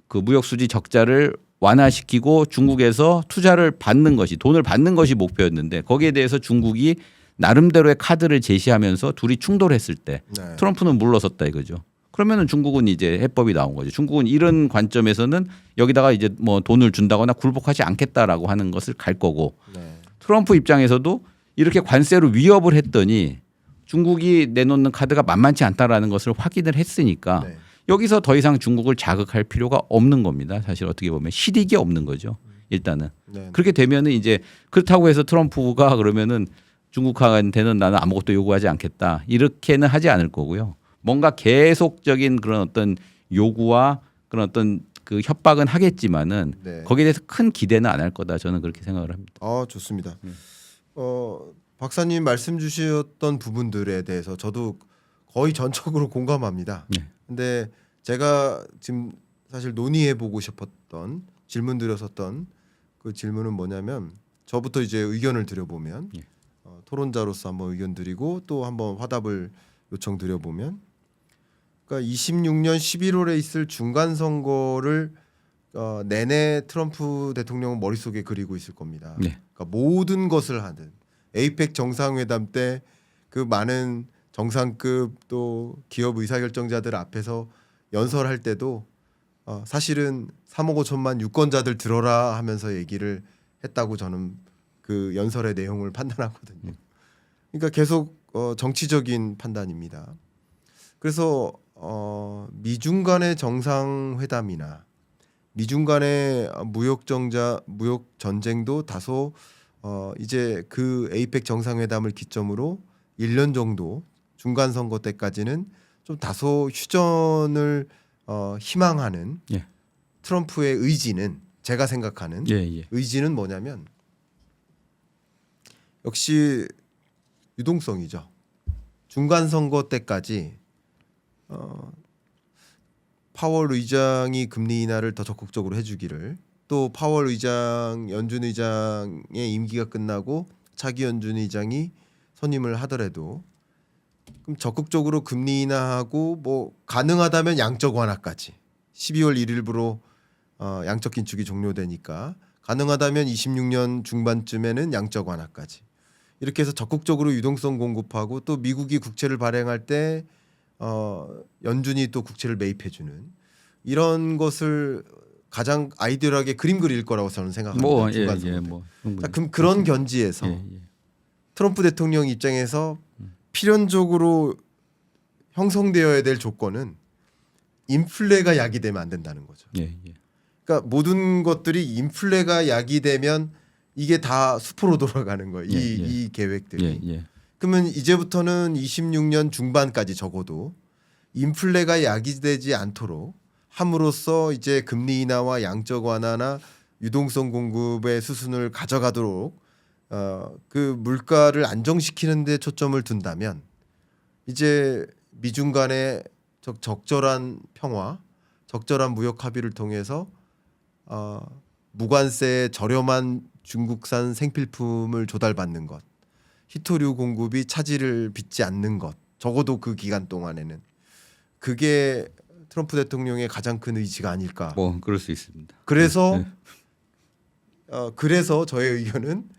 그 무역 수지 적자를 완화시키고 중국에서 투자를 받는 것이 돈을 받는 것이 목표였는데 거기에 대해서 중국이 나름대로의 카드를 제시하면서 둘이 충돌했을 때 네. 트럼프는 물러섰다 이거죠. 그러면은 중국은 이제 해법이 나온 거죠. 중국은 이런 관점에서는 여기다가 이제 뭐 돈을 준다거나 굴복하지 않겠다라고 하는 것을 갈 거고 네. 트럼프 입장에서도 이렇게 관세로 위협을 했더니 중국이 내놓는 카드가 만만치 않다라는 것을 확인을 했으니까 네. 여기서 더 이상 중국을 자극할 필요가 없는 겁니다. 사실 어떻게 보면 실익이 없는 거죠. 일단은 네. 그렇게 되면은 이제 그렇다고 해서 트럼프가 그러면은 중국한테는 나는 아무것도 요구하지 않겠다 이렇게는 하지 않을 거고요. 뭔가 계속적인 그런 어떤 요구와 그런 어떤 그 협박은 하겠지만은 네. 거기에 대해서 큰 기대는 안 할 거다. 저는 그렇게 생각을 합니다. 좋습니다. 박사님 말씀 주셨던 부분들에 대해서 저도 거의 전적으로 공감합니다. 네. 근데 제가 지금 사실 논의해 보고 싶었던 질문 드렸었던 그 질문은 뭐냐면 저부터 이제 의견을 드려보면 예. 토론자로서 한번 의견 드리고 또 한번 화답을 요청 드려보면 그러니까 26년 11월에 있을 중간 선거를 내내 트럼프 대통령은 머릿속에 그리고 있을 겁니다. 네. 그러니까 모든 것을 하든 에이펙 정상회담 때 그 많은 정상급 또 기업 의사결정자들 앞에서 연설할 때도 사실은 3억 5천만 유권자들 들어라 하면서 얘기를 했다고 저는 그 연설의 내용을 판단하거든요. 그러니까 계속 정치적인 판단입니다. 그래서 미중 간의 정상회담이나 미중 간의 무역 전쟁도 다소 이제 그 에이펙 정상회담을 기점으로 1년 정도 중간 선거 때까지는 좀 다소 휴전을 희망하는 예. 트럼프의 의지는 제가 생각하는 예, 예. 의지는 뭐냐면 역시 유동성이죠. 중간 선거 때까지 파월 의장이 금리 인하를 더 적극적으로 해주기를 또 파월 의장, 연준 의장의 임기가 끝나고 차기 연준 의장이 선임을 하더라도 그럼 적극적으로 금리 인하하고 뭐 가능하다면 양적 완화까지 12월 1일부로 양적 긴축이 종료되니까 가능하다면 26년 중반쯤에는 양적 완화까지 이렇게 해서 적극적으로 유동성 공급하고 또 미국이 국채를 발행할 때 연준이 또 국채를 매입해주는 이런 것을 가장 아이디어하게 그림 그릴 거라고 저는 생각합니다. 뭐, 중간 예, 선거 예, 때. 뭐 자, 그럼 그런 견지에서 예, 예. 트럼프 대통령 입장에서 필연적으로 형성되어야 될 조건은 인플레가 야기되면 안 된다는 거죠. 예, 예. 그러니까 모든 것들이 인플레가 야기되면 이게 다 수포로 돌아가는 거예요. 예, 이 계획들이. 예, 예. 그러면 이제부터는 26년 중반까지 적어도 인플레가 야기되지 않도록 함으로써 이제 금리 인하와 양적 완화나 유동성 공급의 수순을 가져가도록 그 물가를 안정시키는 데 초점을 둔다면 이제 미중 간의 적절한 평화, 적절한 무역 합의를 통해서 무관세 저렴한 중국산 생필품을 조달받는 것, 희토류 공급이 차질을 빚지 않는 것, 적어도 그 기간 동안에는 그게 트럼프 대통령의 가장 큰 의지가 아닐까. 뭐 그럴 수 있습니다. 그래서 네. 그래서 저의 의견은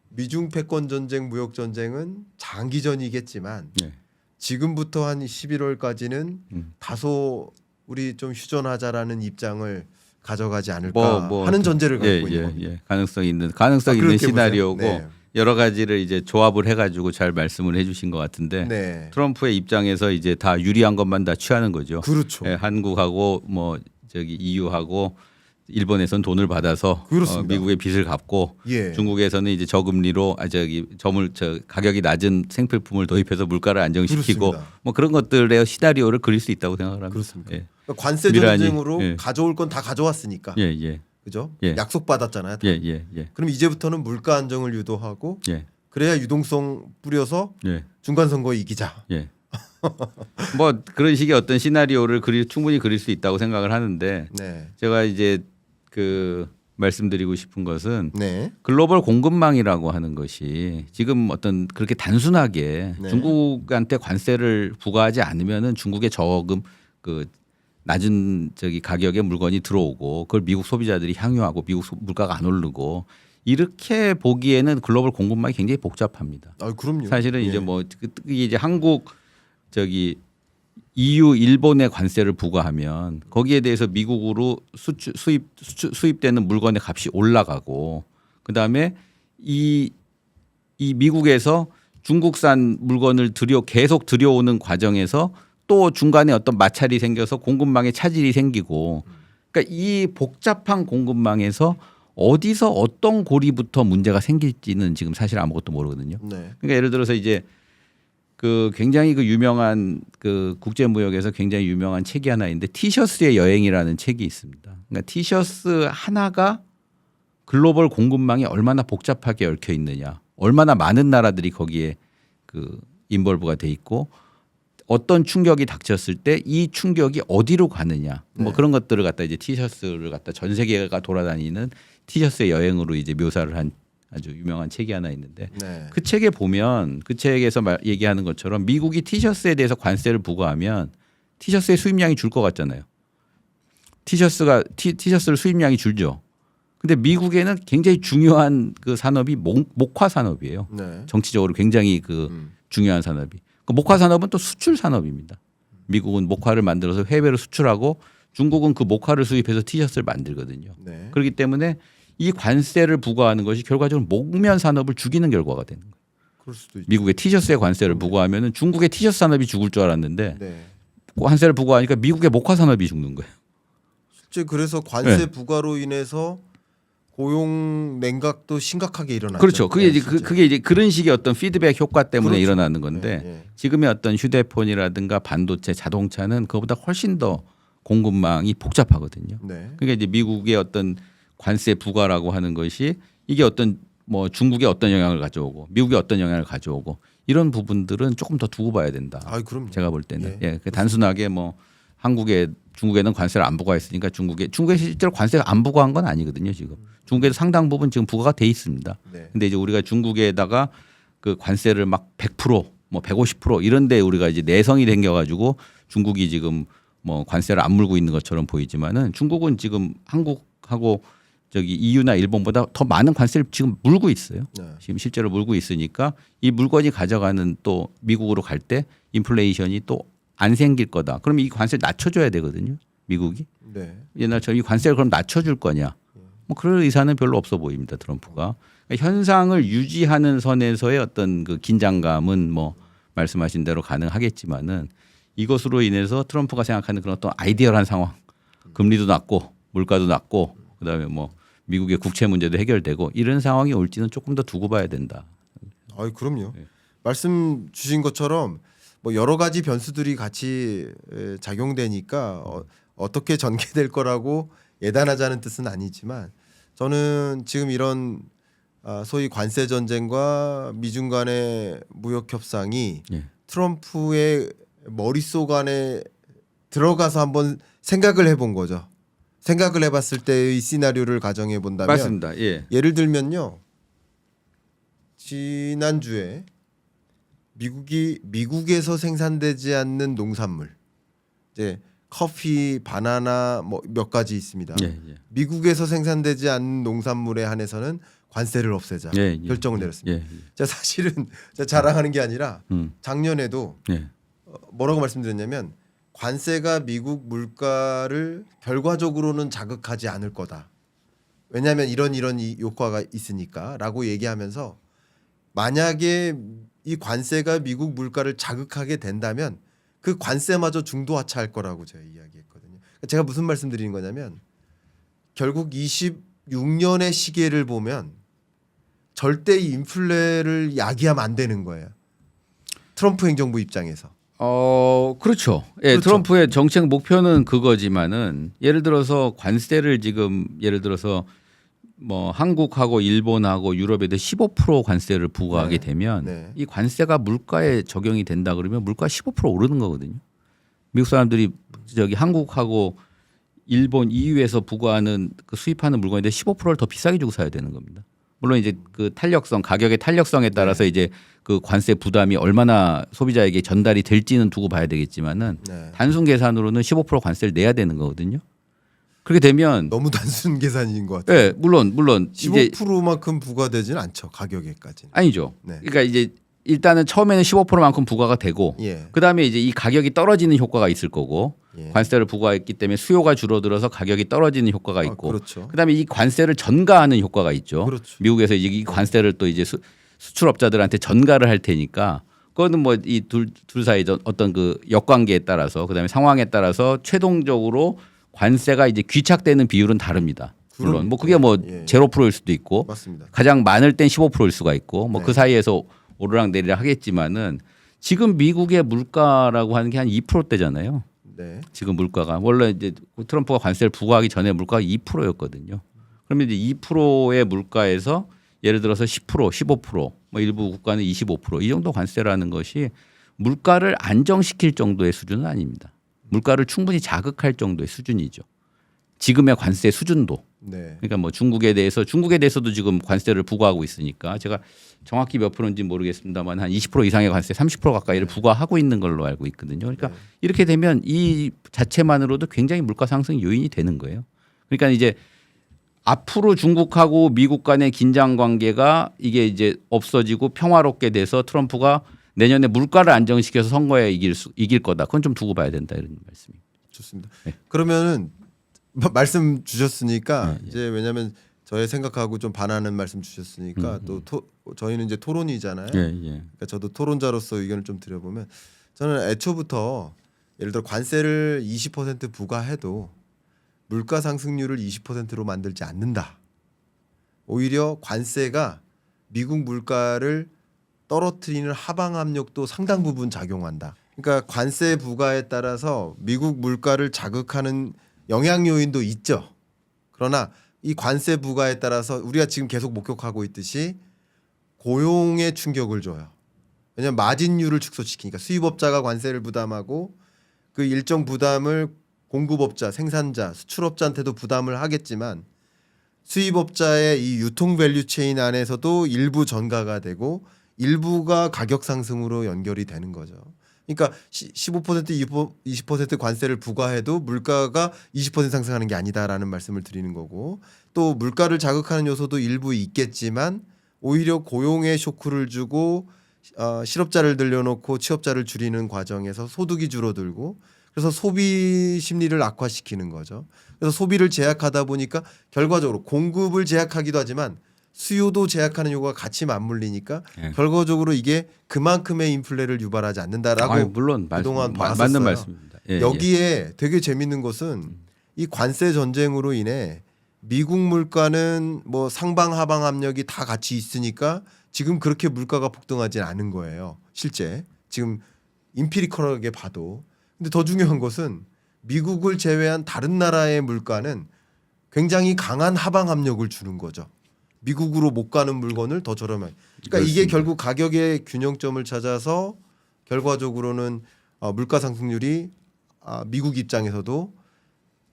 미중 패권 전쟁, 무역 전쟁은 장기전이겠지만 네. 지금부터 한 11월까지는 다소 우리 좀 휴전하자라는 입장을 가져가지 않을까 하는 전제를 갖고 있는 겁니다. 예. 가능성 있는 시나리오고 네. 여러 가지를 이제 조합을 해가지고 잘 말씀을 해주신 것 같은데 네. 트럼프의 입장에서 이제 다 유리한 것만 다 취하는 거죠. 그렇죠. 예, 한국하고 뭐 저기 EU하고 일본에서는 돈을 받아서 그렇습니다. 미국의 빚을 갚고 예. 중국에서는 이제 저금리로 가격이 낮은 생필품을 도입해서 물가를 안정시키고 그렇습니다. 뭐 그런 것들의 시나리오를 그릴 수 있다고 생각을 합니다. 그렇습니다. 예. 그러니까 관세 미란이, 전쟁으로 예. 가져올 건 다 가져왔으니까. 예, 예. 그죠? 예. 약속 받았잖아요. 다. 예, 예, 예. 그럼 이제부터는 물가 안정을 유도하고 예. 그래야 유동성 뿌려서 예. 중간 선거에 이기자. 예. 뭐 그런 식의 어떤 시나리오를 충분히 그릴 수 있다고 생각을 하는데 네. 제가 이제 그 말씀드리고 싶은 것은 네. 글로벌 공급망이라고 하는 것이 지금 어떤 그렇게 단순하게 네. 중국한테 관세를 부과하지 않으면은 중국의 저금 그 낮은 가격의 물건이 들어오고 그걸 미국 소비자들이 향유하고 미국 물가가 안 오르고 이렇게 보기에는 글로벌 공급망이 굉장히 복잡합니다. 그럼요. 사실은 예. 이제 뭐 이제 한국 EU 일본에 관세를 부과하면 거기에 대해서 미국으로 수입되는 물건의 값이 올라가고 그다음에 이 미국에서 중국산 물건을 계속 들여오는 과정에서 또 중간에 어떤 마찰이 생겨서 공급망에 차질이 생기고 그러니까 이 복잡한 공급망에서 어디서 어떤 고리부터 문제가 생길지는 지금 사실 아무것도 모르거든요. 네. 그러니까 예를 들어서 이제 굉장히 유명한 국제무역에서 굉장히 유명한 책이 하나 있는데 티셔츠의 여행이라는 책이 있습니다. 그러니까 티셔츠 하나가 글로벌 공급망이 얼마나 복잡하게 얽혀 있느냐, 얼마나 많은 나라들이 거기에 인볼브가 돼 있고 어떤 충격이 닥쳤을 때 이 충격이 어디로 가느냐, 뭐 네. 그런 것들을 갖다 이제 티셔츠를 갖다 전 세계가 돌아다니는 티셔츠의 여행으로 이제 묘사를 한 아주 유명한 책이 하나 있는데 네. 그 책에 보면 그 책에서 얘기하는 것처럼 미국이 티셔츠에 대해서 관세를 부과하면 티셔츠의 수입량이 줄 것 같잖아요. 티셔츠를 수입량이 줄죠. 근데 미국에는 굉장히 중요한 그 산업이 목화 산업이에요. 네. 정치적으로 굉장히 중요한 산업이. 그 목화 산업은 또 수출 산업입니다. 미국은 목화를 만들어서 해외로 수출하고 중국은 그 목화를 수입해서 티셔츠를 만들거든요. 네. 그렇기 때문에 이 관세를 부과하는 것이 결과적으로 목면 산업을 죽이는 결과가 되는 거예요. 그럴 수도 있죠. 미국의 티셔츠에 관세를 부과하면은 중국의 티셔츠 산업이 죽을 줄 알았는데 네. 관세를 부과하니까 미국의 목화 산업이 죽는 거예요. 실제 그래서 관세 네. 부과로 인해서 고용 냉각도 심각하게 일어났죠. 그렇죠. 그게 이제 실제. 그게 이제 그런 식의 어떤 피드백 효과 때문에 그렇죠. 일어나는 건데 예, 예. 지금의 어떤 휴대폰이라든가 반도체, 자동차는 그거보다 훨씬 더 공급망이 복잡하거든요. 네. 그러니까 이제 미국의 어떤 관세 부과라고 하는 것이 이게 어떤 뭐 중국에 어떤 영향을 가져오고 미국에 어떤 영향을 가져오고 이런 부분들은 조금 더 두고 봐야 된다. 아, 그럼요. 제가 볼 때는 예. 그 단순하게 뭐 중국에는 관세를 안 부과했으니까 중국에 실제로 관세가 안 부과한 건 아니거든요. 지금 중국에도 상당 부분 지금 부과가 돼 있습니다. 네. 근데 이제 우리가 중국에다가 그 관세를 막 100%, 뭐 150% 이런데 우리가 이제 내성이 생겨가지고 중국이 지금 뭐 관세를 안 물고 있는 것처럼 보이지만은 중국은 지금 한국하고 저기 EU나 일본보다 더 많은 관세를 지금 물고 있어요. 네. 지금 실제로 물고 있으니까 이 물건이 가져가는 또 미국으로 갈 때 인플레이션이 또 안 생길 거다. 그러면 이 관세를 낮춰줘야 되거든요. 미국이 네. 옛날처럼 이 관세를 그럼 낮춰줄 거냐? 뭐 그럴 의사는 별로 없어 보입니다. 트럼프가 그러니까 현상을 유지하는 선에서의 어떤 그 긴장감은 뭐 말씀하신 대로 가능하겠지만은 이것으로 인해서 트럼프가 생각하는 그런 어떤 아이디얼한 상황, 금리도 낮고 물가도 낮고 그다음에 뭐 미국의 국채 문제도 해결되고 이런 상황이 올지는 조금 더 두고 봐야 된다. 아, 그럼요. 네. 말씀 주신 것처럼 뭐 여러 가지 변수들이 같이 작용되니까 어떻게 전개될 거라고 예단하자는 뜻은 아니지만 저는 지금 이런 소위 관세 전쟁과 미중 간의 무역 협상이 예. 트럼프의 머릿속 안에 들어가서 한번 생각을 해본 거죠. 생각을 해봤을 때의 시나리오를 가정해 본다면 맞습니다. 예. 예를 들면요. 지난주에 미국에서 생산되지 않는 농산물 이제 커피, 바나나 뭐 몇 가지 있습니다. 예, 예. 미국에서 생산되지 않는 농산물에 한해서는 관세를 없애자 예, 예. 결정을 내렸습니다. 예, 예. 제가 사실은 제가 자랑하는 게 아니라 작년에도 예. 뭐라고 말씀드렸냐면 관세가 미국 물가를 결과적으로는 자극하지 않을 거다. 왜냐하면 이런 이 효과가 있으니까라고 얘기하면서 만약에 이 관세가 미국 물가를 자극하게 된다면 그 관세마저 중도 하차할 거라고 제가 이야기했거든요. 제가 무슨 말씀드리는 거냐면 결국 26년의 시계를 보면 절대 이 인플레를 야기하면 안 되는 거예요. 트럼프 행정부 입장에서. 그렇죠. 예, 그렇죠. 트럼프의 정책 목표는 그거지만은 예를 들어서 관세를 지금 예를 들어서 뭐 한국하고 일본하고 유럽에 대해 15% 관세를 부과하게 네. 되면 네. 이 관세가 물가에 적용이 된다 그러면 물가 15% 오르는 거거든요. 미국 사람들이 저기 한국하고 일본 EU에서 부과하는 그 수입하는 물건에 대해 15%를 더 비싸게 주고 사야 되는 겁니다. 물론 이제 그 가격의 탄력성에 따라서 이제 그 관세 부담이 얼마나 소비자에게 전달이 될지는 두고 봐야 되겠지만은 네. 단순 계산으로는 15% 관세를 내야 되는 거거든요. 그렇게 되면 너무 단순 계산인 것 같아요. 예, 물론 이제 15%만큼 부과되지는 않죠. 가격에까지는. 아니죠. 네. 그러니까 이제 일단은 처음에는 15%만큼 부과가 되고 예. 그다음에 이제 이 가격이 떨어지는 효과가 있을 거고 예. 관세를 부과했기 때문에 수요가 줄어들어서 가격이 떨어지는 효과가 있고 그렇죠. 그다음에 이 관세를 전가하는 효과가 있죠. 그렇죠. 미국에서 이제 이 관세를 또 이제 수출업자들한테 전가를 할 테니까 그거는 뭐 이 둘 사이 어떤 그 역관계에 따라서 그다음에 상황에 따라서 최종적으로 관세가 이제 귀착되는 비율은 다릅니다. 물론 뭐 그게 뭐 예. 0%일 수도 있고 맞습니다. 가장 많을 땐 15%일 수가 있고 뭐 그 네. 사이에서 오르락 내리락 하겠지만은 지금 미국의 물가라고 하는 게 한 2%대잖아요. 네. 지금 물가가 원래 이제 트럼프가 관세를 부과하기 전에 물가가 2%였거든요. 그러면 이제 2%의 물가에서 예를 들어서 10%, 15%, 뭐 일부 국가는 25%이 정도 관세라는 것이 물가를 안정시킬 정도의 수준은 아닙니다. 물가를 충분히 자극할 정도의 수준이죠. 지금의 관세 수준도. 네. 그러니까 뭐 중국에 대해서도 지금 관세를 부과하고 있으니까 제가 정확히 몇 프로인지 모르겠습니다만 한 20% 이상의 관세, 30% 가까이를 부과하고 있는 걸로 알고 있거든요. 그러니까 네. 이렇게 되면 이 자체만으로도 굉장히 물가 상승 요인이 되는 거예요. 그러니까 이제 앞으로 중국하고 미국 간의 긴장 관계가 이게 이제 없어지고 평화롭게 돼서 트럼프가 내년에 물가를 안정시켜서 선거에 이길 거다. 그건 좀 두고 봐야 된다 이런 말씀입니다. 좋습니다. 네. 그러면은 말씀 주셨으니까 네, 이제 왜냐하면 저의 생각하고 좀 반하는 말씀 주셨으니까 또 저희는 이제 토론이잖아요. 예. 그러니까 저도 토론자로서 의견을 좀 드려보면 저는 애초부터 예를 들어 관세를 20% 부과해도 물가 상승률을 20%로 만들지 않는다. 오히려 관세가 미국 물가를 떨어뜨리는 하방 압력도 상당 부분 작용한다. 그러니까 관세 부과에 따라서 미국 물가를 자극하는 영향 요인도 있죠. 그러나 이 관세 부과에 따라서 우리가 지금 계속 목격하고 있듯이 고용에 충격을 줘요. 왜냐하면 마진율을 축소시키니까 수입업자가 관세를 부담하고 그 일정 부담을 공급업자, 생산자, 수출업자한테도 부담을 하겠지만 수입업자의 이 유통 밸류 체인 안에서도 일부 전가가 되고 일부가 가격 상승으로 연결이 되는 거죠. 그러니까 15% 20% 관세를 부과해도 물가가 20% 상승하는 게 아니다라는 말씀을 드리는 거고 또 물가를 자극하는 요소도 일부 있겠지만 오히려 고용에 쇼크를 주고 실업자를 늘려놓고 취업자를 줄이는 과정에서 소득이 줄어들고 그래서 소비 심리를 악화시키는 거죠. 그래서 소비를 제약하다 보니까 결과적으로 공급을 제약하기도 하지만 수요도 제약하는 요구가 같이 맞물리니까 결과적으로 이게 그만큼의 인플레를 유발하지 않는다라고 물론 그동안 맞는 봤었어요. 말씀입니다. 여기에 되게 재밌는 것은 이 관세 전쟁으로 인해 미국 물가는 뭐 상방 하방 압력이 다 같이 있으니까 지금 그렇게 물가가 폭등하진 않은 거예요. 실제 지금 임피리컬하게 봐도. 근데 더 중요한 것은 미국을 제외한 다른 나라의 물가는 굉장히 강한 하방 압력을 주는 거죠. 미국으로 못 가는 물건을 더 저렴하게. 그러니까 이게 결국 가격의 균형점을 찾아서 결과적으로는 물가 상승률이 미국 입장에서도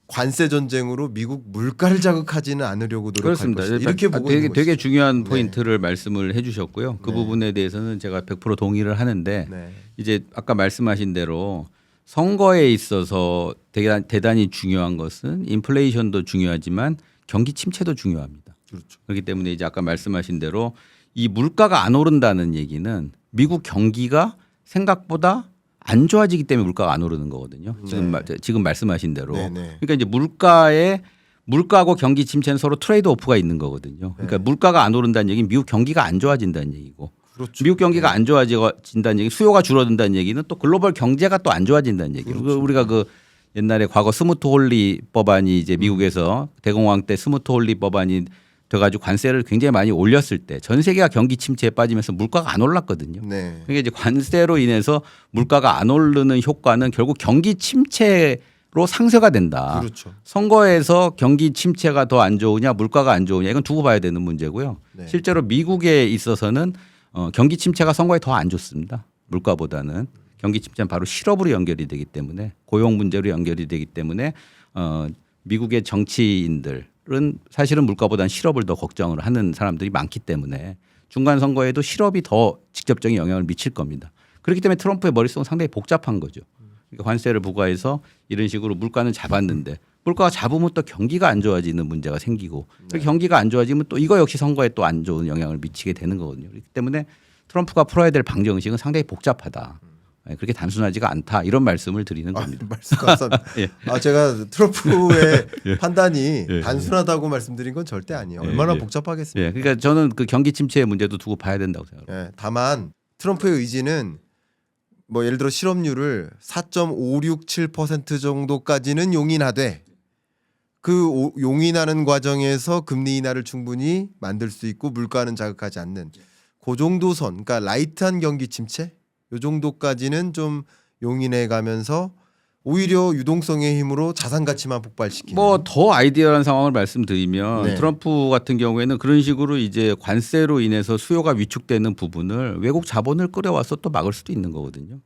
관세 전쟁으로 미국 물가를 자극하지는 않으려고 노력할 그렇습니다. 것이다. 이렇게 보고 있는 되게 것이죠. 중요한 포인트를 말씀을 해주셨고요. 그 네. 부분에 대해서는 제가 100% 동의를 하는데 네. 이제 아까 말씀하신 대로 선거에 있어서 대단히 중요한 것은 인플레이션도 중요하지만 경기 침체도 중요합니다. 그렇죠. 그렇기 때문에 이제 아까 말씀하신 대로 이 물가가 안 오른다는 얘기는 미국 경기가 생각보다 안 좋아지기 때문에 물가가 안 오르는 거거든요. 지금 말씀하신 대로. 네, 네. 그러니까 이제 물가하고 경기 침체는 서로 트레이드 오프가 있는 거거든요. 그러니까 물가가 안 오른다는 얘기는 미국 경기가 안 좋아진다는 얘기고. 그렇죠. 미국 경기가 안 좋아진다는 얘기, 수요가 줄어든다는 얘기는 또 글로벌 경제가 또 안 좋아진다는 얘기예요. 그렇죠. 우리가 그 옛날에 과거 스무트 홀리 법안이 이제 미국에서 대공황 때 스무트 홀리 법안이 돼가지고 관세를 굉장히 많이 올렸을 때 전 세계가 경기 침체에 빠지면서 물가가 안 올랐거든요. 네. 그러니까 이제 관세로 인해서 물가가 안 오르는 효과는 결국 경기 침체로 상쇄가 된다. 그렇죠. 선거에서 경기 침체가 더 안 좋으냐 물가가 안 좋으냐 이건 두고 봐야 되는 문제고요. 네. 실제로 미국에 있어서는 경기 침체가 선거에 더 안 좋습니다. 물가보다는. 경기 침체는 바로 실업으로 연결이 되기 때문에 고용 문제로 연결이 되기 때문에 미국의 정치인들은 사실은 물가보다는 실업을 더 걱정을 하는 사람들이 많기 때문에 중간 선거에도 실업이 더 직접적인 영향을 미칠 겁니다. 그렇기 때문에 트럼프의 머릿속은 상당히 복잡한 거죠. 그러니까 관세를 부과해서 이런 식으로 물가는 잡았는데 물가가 잡으면 또 경기가 안 좋아지는 문제가 생기고 경기가 안 좋아지면 또 이거 역시 선거에 또 안 좋은 영향을 미치게 되는 거거든요. 그렇기 때문에 트럼프가 풀어야 될 방정 의식은 상당히 복잡하다. 그렇게 단순하지가 않다 이런 말씀을 드리는 겁니다. 말씀 감사합니다. 예. 제가 트럼프의 판단이 단순하다고 말씀드린 건 절대 아니에요. 얼마나 복잡하겠습니까? 예, 그러니까 저는 그 경기 침체의 문제도 두고 봐야 된다고 생각합니다. 예, 다만 트럼프의 의지는 뭐 예를 들어 실업률을 4.567% 정도까지는 용인하되 그 용인하는 과정에서 금리 인하를 충분히 만들 수 있고 물가는 자극하지 않는 그 정도 선, 그러니까 라이트한 경기 침체 요 정도까지는 좀 용인해 가면서 오히려 유동성의 힘으로 자산 가치만 폭발시키는. 뭐 더 아이디어한 상황을 말씀드리면 네. 트럼프 같은 경우에는 그런 식으로 이제 관세로 인해서 수요가 위축되는 부분을 외국 자본을 끌어와서 또 막을 수도 있는 거거든요.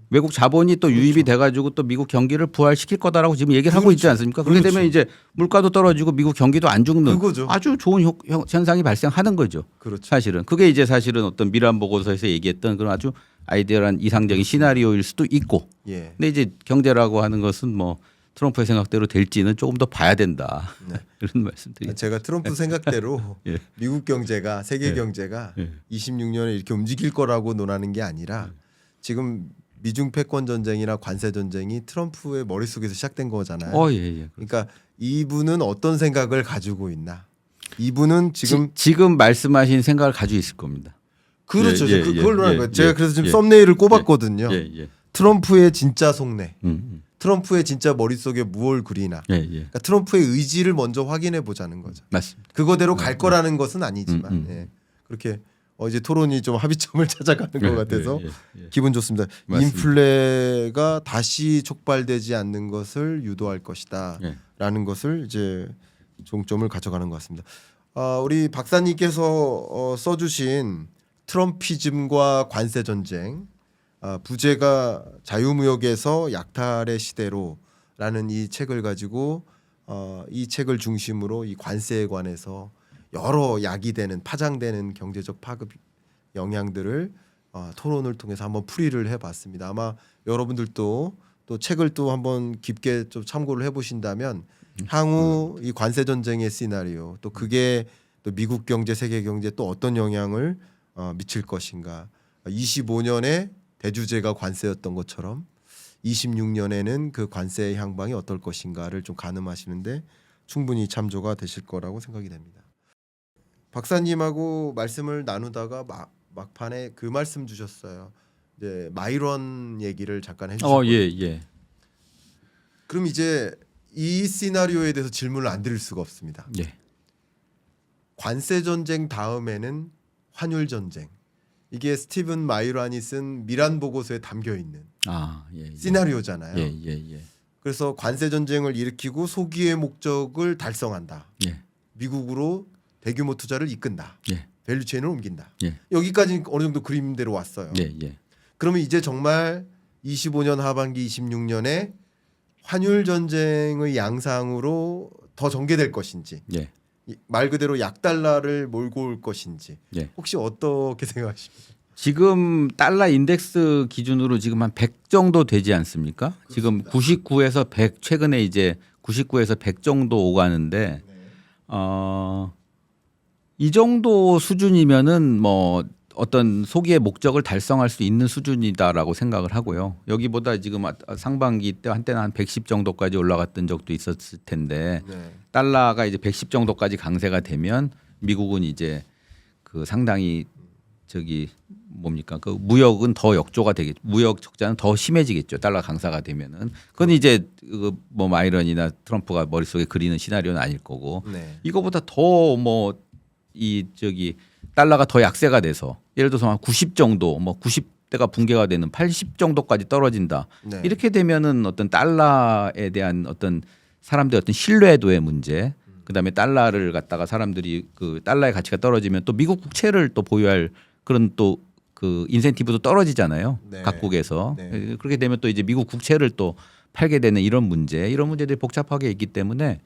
외국 자본이 또 유입이 돼가지고 또 미국 경기를 부활시킬 거다라고 지금 얘기를 하고 있지 않습니까? 그렇게 되면 이제 물가도 떨어지고 미국 경기도 안 죽는 그거죠. 아주 좋은 현상이 발생하는 거죠. 그렇죠. 사실은 그게 이제 사실은 어떤 미란 보고서에서 얘기했던 그런 아주 아이디어란 이상적인 시나리오일 수도 있고. 예. 근데 이제 경제라고 하는 것은 뭐 트럼프의 생각대로 될지는 조금 더 봐야 된다. 이런 말씀드립니다. 제가 트럼프 생각대로 예. 미국 경제가 세계 경제가 26년에 이렇게 움직일 거라고 논하는 게 아니라 지금 미중 패권 전쟁이나 관세 전쟁이 트럼프의 머릿속에서 시작된 거잖아요. 예. 그러니까 이분은 어떤 생각을 가지고 있나? 이분은 지금 말씀하신 생각을 가지고 있을 겁니다. 그렇죠. 그걸 논하는 거예요. 제가 그래서 지금 예. 썸네일을 꼽았거든요. 예. 트럼프의 진짜 속내. 트럼프의 진짜 머릿속에 무얼 그리나. 예, 예. 그러니까 트럼프의 의지를 먼저 확인해 보자는 거죠. 맞습니다. 그거대로 갈 거라는 것은 아니지만 음. 그렇게 이제 토론이 좀 합의점을 찾아가는 것 같아서 예. 기분 좋습니다. 맞습니다. 인플레가 다시 촉발되지 않는 것을 유도할 예. 것이다라는 것을 이제 종점을 가져가는 것 같습니다. 우리 박사님께서 써주신 트럼피즘과 관세 전쟁, 부제가 자유무역에서 약탈의 시대로라는 이 책을 가지고 이 책을 중심으로 이 관세에 관해서 여러 야기되는 파장되는 경제적 파급 영향들을 토론을 통해서 한번 풀이를 해봤습니다. 아마 여러분들도 또 책을 또 한번 깊게 좀 참고를 해보신다면 향후 이 관세 전쟁의 시나리오 또 그게 또 미국 경제, 세계 경제 또 어떤 영향을 미칠 것인가. 25년에 대주제가 관세였던 것처럼 26년에는 그 관세의 향방이 어떨 것인가를 좀 가늠하시는데 충분히 참조가 되실 거라고 생각이 됩니다. 박사님하고 말씀을 나누다가 막판에 그 말씀 주셨어요. 이제 마이런 얘기를 잠깐 해주셨거든요. 예. 그럼 이제 이 시나리오에 대해서 질문을 안 드릴 수가 없습니다. 예. 관세 전쟁 다음에는 환율 전쟁. 이게 스티븐 마이런이 쓴 미란 보고서에 담겨 있는 예. 시나리오잖아요. 예. 그래서 관세 전쟁을 일으키고 소기의 목적을 달성한다. 예. 미국으로 대규모 투자를 이끈다. 예. 밸류체인을 옮긴다. 예. 여기까지 어느 정도 그림대로 왔어요. 예. 그러면 이제 정말 25년 하반기 26년에 환율 전쟁의 양상으로 더 전개될 것인지 예. 말 그대로 약달러를 몰고 올 것인지 예. 혹시 어떻게 생각하십니까? 지금 달러 인덱스 기준으로 지금 한 100 정도 되지 않습니까? 지금 99에서 100 최근에 이제 99에서 100 정도 오가는데 이 정도 수준이면은 뭐 어떤 소기의 목적을 달성할 수 있는 수준이다라고 생각을 하고요. 여기보다 지금 상반기 때 한때는 한 110 정도까지 올라갔던 적도 있었을 텐데 달러가 이제 110 정도까지 강세가 되면 미국은 이제 그 상당히 저기 뭡니까 그 무역은 더 역조가 되겠죠. 무역 적자는 더 심해지겠죠. 달러 강사가 되면은 그건 이제 그 뭐 마이런이나 트럼프가 머릿속에 그리는 시나리오는 아닐 거고 이거보다 더 뭐 이 저기 달러가 더 약세가 돼서 예를 들어서 한 90 정도 뭐 90대가 붕괴가 되는 80 정도까지 떨어진다. 이렇게 되면은 어떤 달러에 대한 어떤 사람들의 어떤 신뢰도의 문제 그다음에 달러를 갖다가 사람들이 그 달러의 가치가 떨어지면 또 미국 국채를 또 보유할 그런 또 그 인센티브도 떨어지잖아요. 각국에서. 그렇게 되면 또 이제 미국 국채를 또 팔게 되는 이런 문제들이 복잡하게 있기 때문에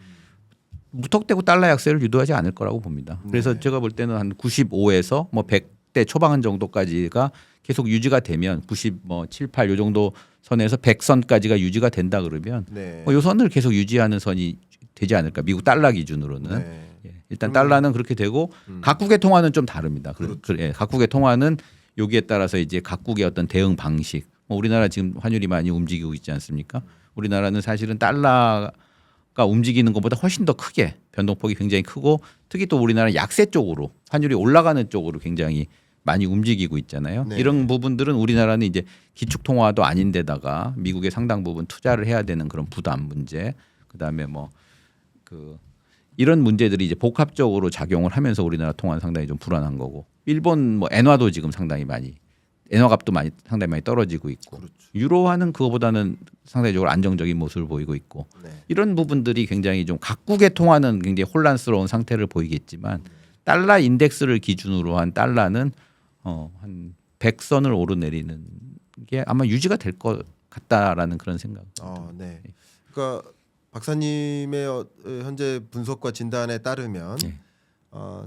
무턱대고 달러 약세를 유도하지 않을 거라고 봅니다. 그래서 제가 볼 때는 한 95에서 뭐 100대 초반 정도까지가 계속 유지가 되면 90 뭐 7, 8 요 정도 선에서 100선까지가 유지가 된다 그러면 요 선을 계속 유지하는 선이 되지 않을까. 미국 달러 기준으로는. 일단 달러는 그렇게 되고 각국의 통화는 좀 다릅니다. 각국의 통화는 여기에 따라서 이제 각국의 어떤 대응 방식. 뭐 우리나라 지금 환율이 많이 움직이고 있지 않습니까? 우리나라는 사실은 달러가 움직이는 것보다 훨씬 더 크게 변동폭이 굉장히 크고 특히 또 우리나라 약세 쪽으로 환율이 올라가는 쪽으로 굉장히 많이 움직이고 있잖아요. 이런 부분들은 우리나라는 이제 기축통화도 아닌데다가 미국의 상당 부분 투자를 해야 되는 그런 부담 문제 그다음에 뭐 그 이런 문제들이 이제 복합적으로 작용을 하면서 우리나라 통화는 상당히 좀 불안한 거고 일본 뭐 엔화도 지금 상당히 많이 엔화 값도 상당히 많이 떨어지고 있고 유로화는 그거보다는 상대적으로 안정적인 모습을 보이고 있고 이런 부분들이 굉장히 좀 각국의 통화는 굉장히 혼란스러운 상태를 보이겠지만 달러 인덱스를 기준으로 한 달러는 한 100선을 오르내리는 게 아마 유지가 될 것 같다라는 그런 생각. 그러니까 박사님의 현재 분석과 진단에 따르면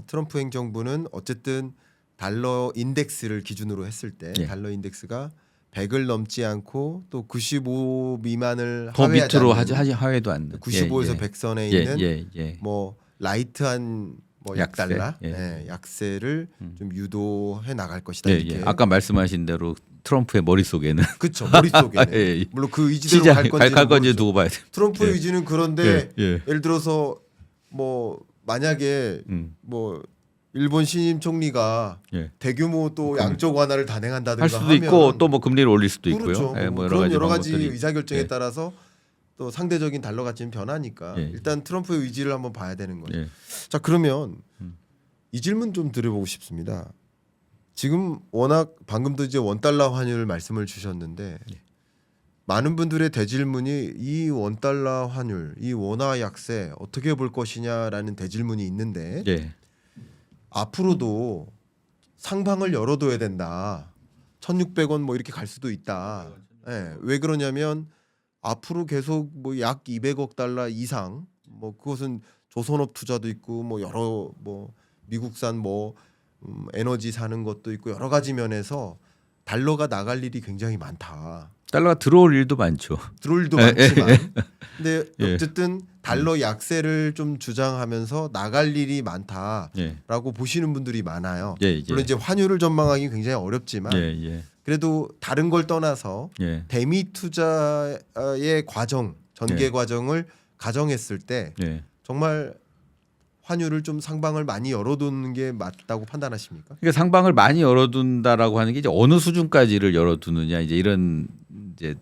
트럼프 행정부는 어쨌든 달러 인덱스를 기준으로 했을 때 달러 인덱스가 100을 넘지 않고 또 95 미만을 더 하회하지 밑으로 않는 하회도 않는 95에서 100선에 있는 뭐 라이트한 뭐 약달러 약세를 좀 유도해 나갈 것이다. 이렇게. 아까 말씀하신 대로 트럼프의 머릿속에는 그렇죠. 머릿속에는 물론 그 의지대로 갈 건지 두고 봐야 돼. 트럼프의 의지는 그런데 예를 들어서 뭐 만약에 뭐 일본 신임 총리가 대규모 또 양적 완화를 단행한다든가 할 수도 하면 있고 또 뭐 금리를 올릴 수도 그렇죠. 있고요. 뭐 그런 여러 가지 의사결정에 따라서 또 상대적인 달러 가치는 변하니까 예. 일단 트럼프의 의지를 한번 봐야 되는 거죠. 예. 자 그러면 이 질문 좀 드려보고 싶습니다. 지금 워낙 방금도 이제 원달러 환율 말씀을 주셨는데 많은 분들의 대질문이 이 원달러 환율, 이 원화 약세 어떻게 볼 것이냐라는 대질문이 있는데 예. 앞으로도 상방을 열어둬야 된다. 1,600원 뭐 이렇게 갈 수도 있다. 예, 왜 그러냐면 앞으로 계속 뭐 약 200억 달러 이상 뭐 그것은 조선업 투자도 있고 뭐 여러 뭐 미국산 뭐 에너지 사는 것도 있고 여러 가지 면에서 달러가 나갈 일이 굉장히 많다. 달러가 들어올 일도 많죠. 들어올 일도 많지만 근데 예. 어쨌든 달러 약세를 좀 주장하면서 나갈 일이 많다라고 예. 보시는 분들이 많아요. 예. 물론 이제 환율을 전망하기 굉장히 어렵지만 예. 그래도 다른 걸 떠나서 예. 대미 투자의 과정, 전개 예. 과정을 가정했을 때 예. 정말 환율을 좀 상방을 많이 열어두는 게 맞다고 판단하십니까? 그러니까 상방을 많이 열어둔다라고 하는 게 이제 어느 수준까지를 열어두느냐 이제 이런 이제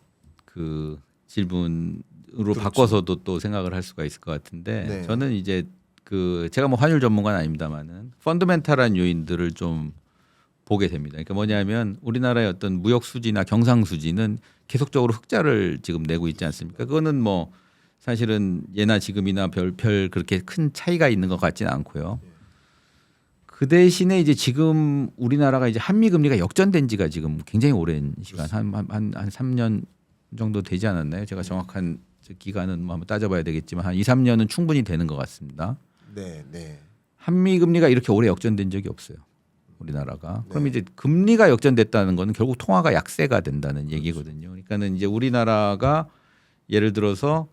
그 질문으로 그렇죠. 바꿔서도 또 생각을 할 수가 있을 것 같은데 네. 저는 이제 그 제가 뭐 환율 전문가는 아닙니다만은 펀더멘탈한 요인들을 좀 보게 됩니다. 그러니까 뭐냐면 우리나라의 어떤 무역 수지나 경상 수지는 계속적으로 흑자를 지금 내고 있지 않습니까? 그거는 뭐 사실은 예나 지금이나 별 그렇게 큰 차이가 있는 것 같지는 않고요. 그 대신에 이제 지금 우리나라가 이제 한미 금리가 역전된 지가 지금 굉장히 오랜 시간 한 3년 정도 되지 않았나요? 제가 정확한 기간은 뭐 한번 따져봐야 되겠지만 한 2, 3년은 충분히 되는 것 같습니다. 네, 네. 한미 금리가 이렇게 오래 역전된 적이 없어요. 우리나라가. 그럼 네. 이제 금리가 역전됐다는 거는 결국 통화가 약세가 된다는 얘기거든요. 그러니까는 이제 우리나라가 예를 들어서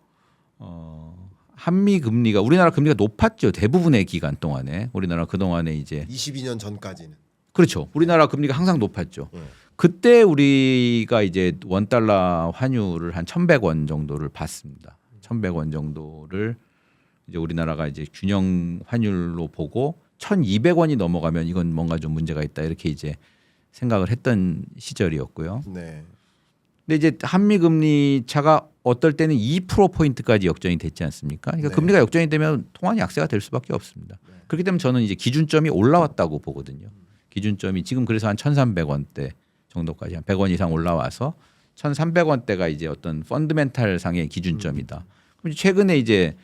한미 금리가 우리나라 금리가 높았죠. 대부분의 기간 동안에 우리나라 그 동안에 이제 22년 전까지는. 그렇죠. 우리나라 금리가 항상 높았죠. 네. 그때 우리가 이제 원 달러 환율을 한 1,100원 정도를 받습니다. 1,100원 정도를 이제 우리나라가 이제 균형 환율로 보고 1,200원이 넘어가면 이건 뭔가 좀 문제가 있다 이렇게 이제 생각을 했던 시절이었고요. 네. 근데 이제 한미 금리 차가 어떨 때는 2%포인트까지 역전이 됐지 않습니까? 그러니까 네. 금리가 역전이 되면 통화는 약세가 될 수밖에 없습니다. 그렇기 때문에 저는 이제 기준점이 올라왔다고 보거든요. 기준점이 지금 그래서 한 1,300원대 정도까지 한 100원 이상 올라와서 1,300원대가 이제 어떤 펀드멘탈 상의 기준점이다. 그럼 최근에 이제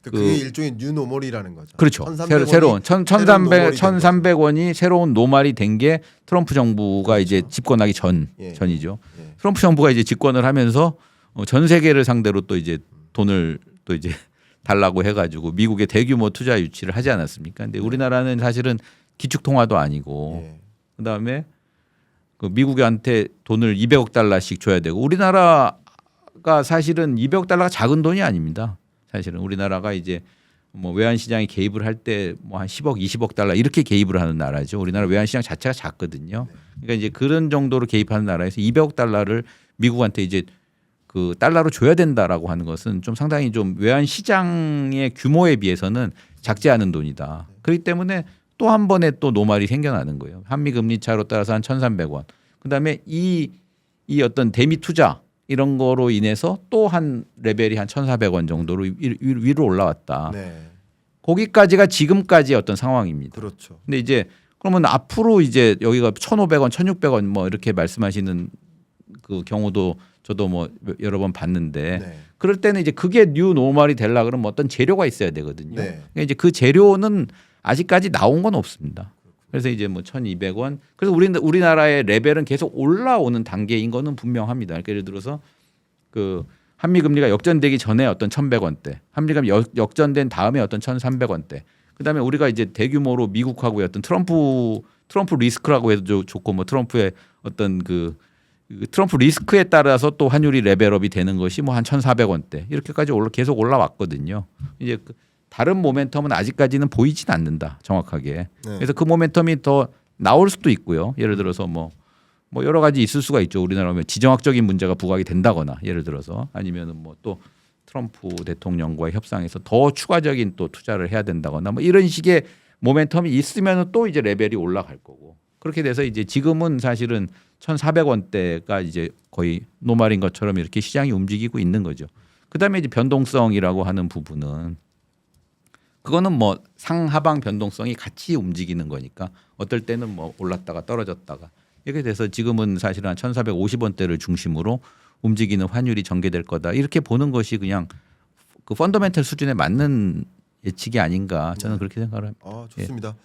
그게 일종의 뉴노멀이라는 거죠. 그렇죠. 1,300원이 새로운 1,300 새로운 노멀이 된 1,300원이 새로운 노말이 된 게 트럼프 정부가 이제 집권하기 예. 전이죠. 예. 트럼프 정부가 이제 집권을 하면서 전 세계를 상대로 또 이제 돈을 또 이제 달라고 해가지고 미국의 대규모 투자 유치를 하지 않았습니까? 근데 우리나라는 사실은 기축 통화도 아니고 예. 그다음에 그 미국한테 돈을 200억 달러씩 줘야 되고 우리나라가 사실은 200억 달러가 작은 돈이 아닙니다. 사실은 우리나라가 이제 뭐 외환 시장에 개입을 할 때 뭐 한 10억, 20억 달러 이렇게 개입을 하는 나라죠. 우리나라 외환 시장 자체가 작거든요. 그러니까 이제 그런 정도로 개입하는 나라에서 200억 달러를 미국한테 이제 그 달러로 줘야 된다라고 하는 것은 좀 상당히 좀 외환 시장의 규모에 비해서는 작지 않은 돈이다. 그렇기 때문에 또 한 번에 또 노말이 생겨나는 거예요. 한미 금리 차로 따라서 한 1,300원. 그다음에 이 어떤 대미 투자 이런 거로 인해서 또 한 레벨이 한 1,400원 정도로 위로 올라왔다. 네. 거기까지가 지금까지의 어떤 상황입니다. 그렇죠. 근데 이제 그러면 앞으로 이제 여기가 1,500원, 1,600원 뭐 이렇게 말씀하시는 그 경우도 저도 뭐 여러 번 봤는데 네. 그럴 때는 이제 그게 뉴 노멀이 되려 그러면 어떤 재료가 있어야 되거든요. 네. 그러니까 이제 그 재료는 아직까지 나온 건 없습니다. 그래서 이제 뭐 1,200원. 그래서 우리나라의 레벨은 계속 올라오는 단계인 거는 분명합니다. 그러니까 예를 들어서 그 한미 금리가 역전되기 전에 어떤 1,100원대, 한미 금리 역전된 다음에 어떤 1,300원대. 그다음에 우리가 이제 대규모로 미국하고의 어떤 트럼프 리스크라고 해도 좋고 뭐 트럼프의 어떤 그 트럼프 리스크에 따라서 또 환율이 레벨업이 되는 것이 뭐 한 1,400원대 이렇게까지 계속 올라왔거든요. 이제 다른 모멘텀은 아직까지는 보이진 않는다 정확하게. 네. 그래서 그 모멘텀이 더 나올 수도 있고요. 예를 들어서 뭐 여러 가지 있을 수가 있죠. 우리나라면 지정학적인 문제가 부각이 된다거나 예를 들어서 아니면은 뭐 또 트럼프 대통령과의 협상에서 더 추가적인 또 투자를 해야 된다거나 뭐 이런 식의 모멘텀이 있으면 또 이제 레벨이 올라갈 거고 그렇게 돼서 이제 지금은 사실은 1,400원대가 이제 거의 노말인 것처럼 이렇게 시장이 움직이고 있는 거죠. 그다음에 이제 변동성이라고 하는 부분은 그거는 뭐 상하방 변동성이 같이 움직이는 거니까 어떨 때는 뭐 올랐다가 떨어졌다가 이렇게 돼서 지금은 사실은 한 1,450원대를 중심으로 움직이는 환율이 전개될 거다. 이렇게 보는 것이 그냥 그 펀더멘털 수준에 맞는 예측이 아닌가 저는 그렇게 생각을 합니다. 좋습니다.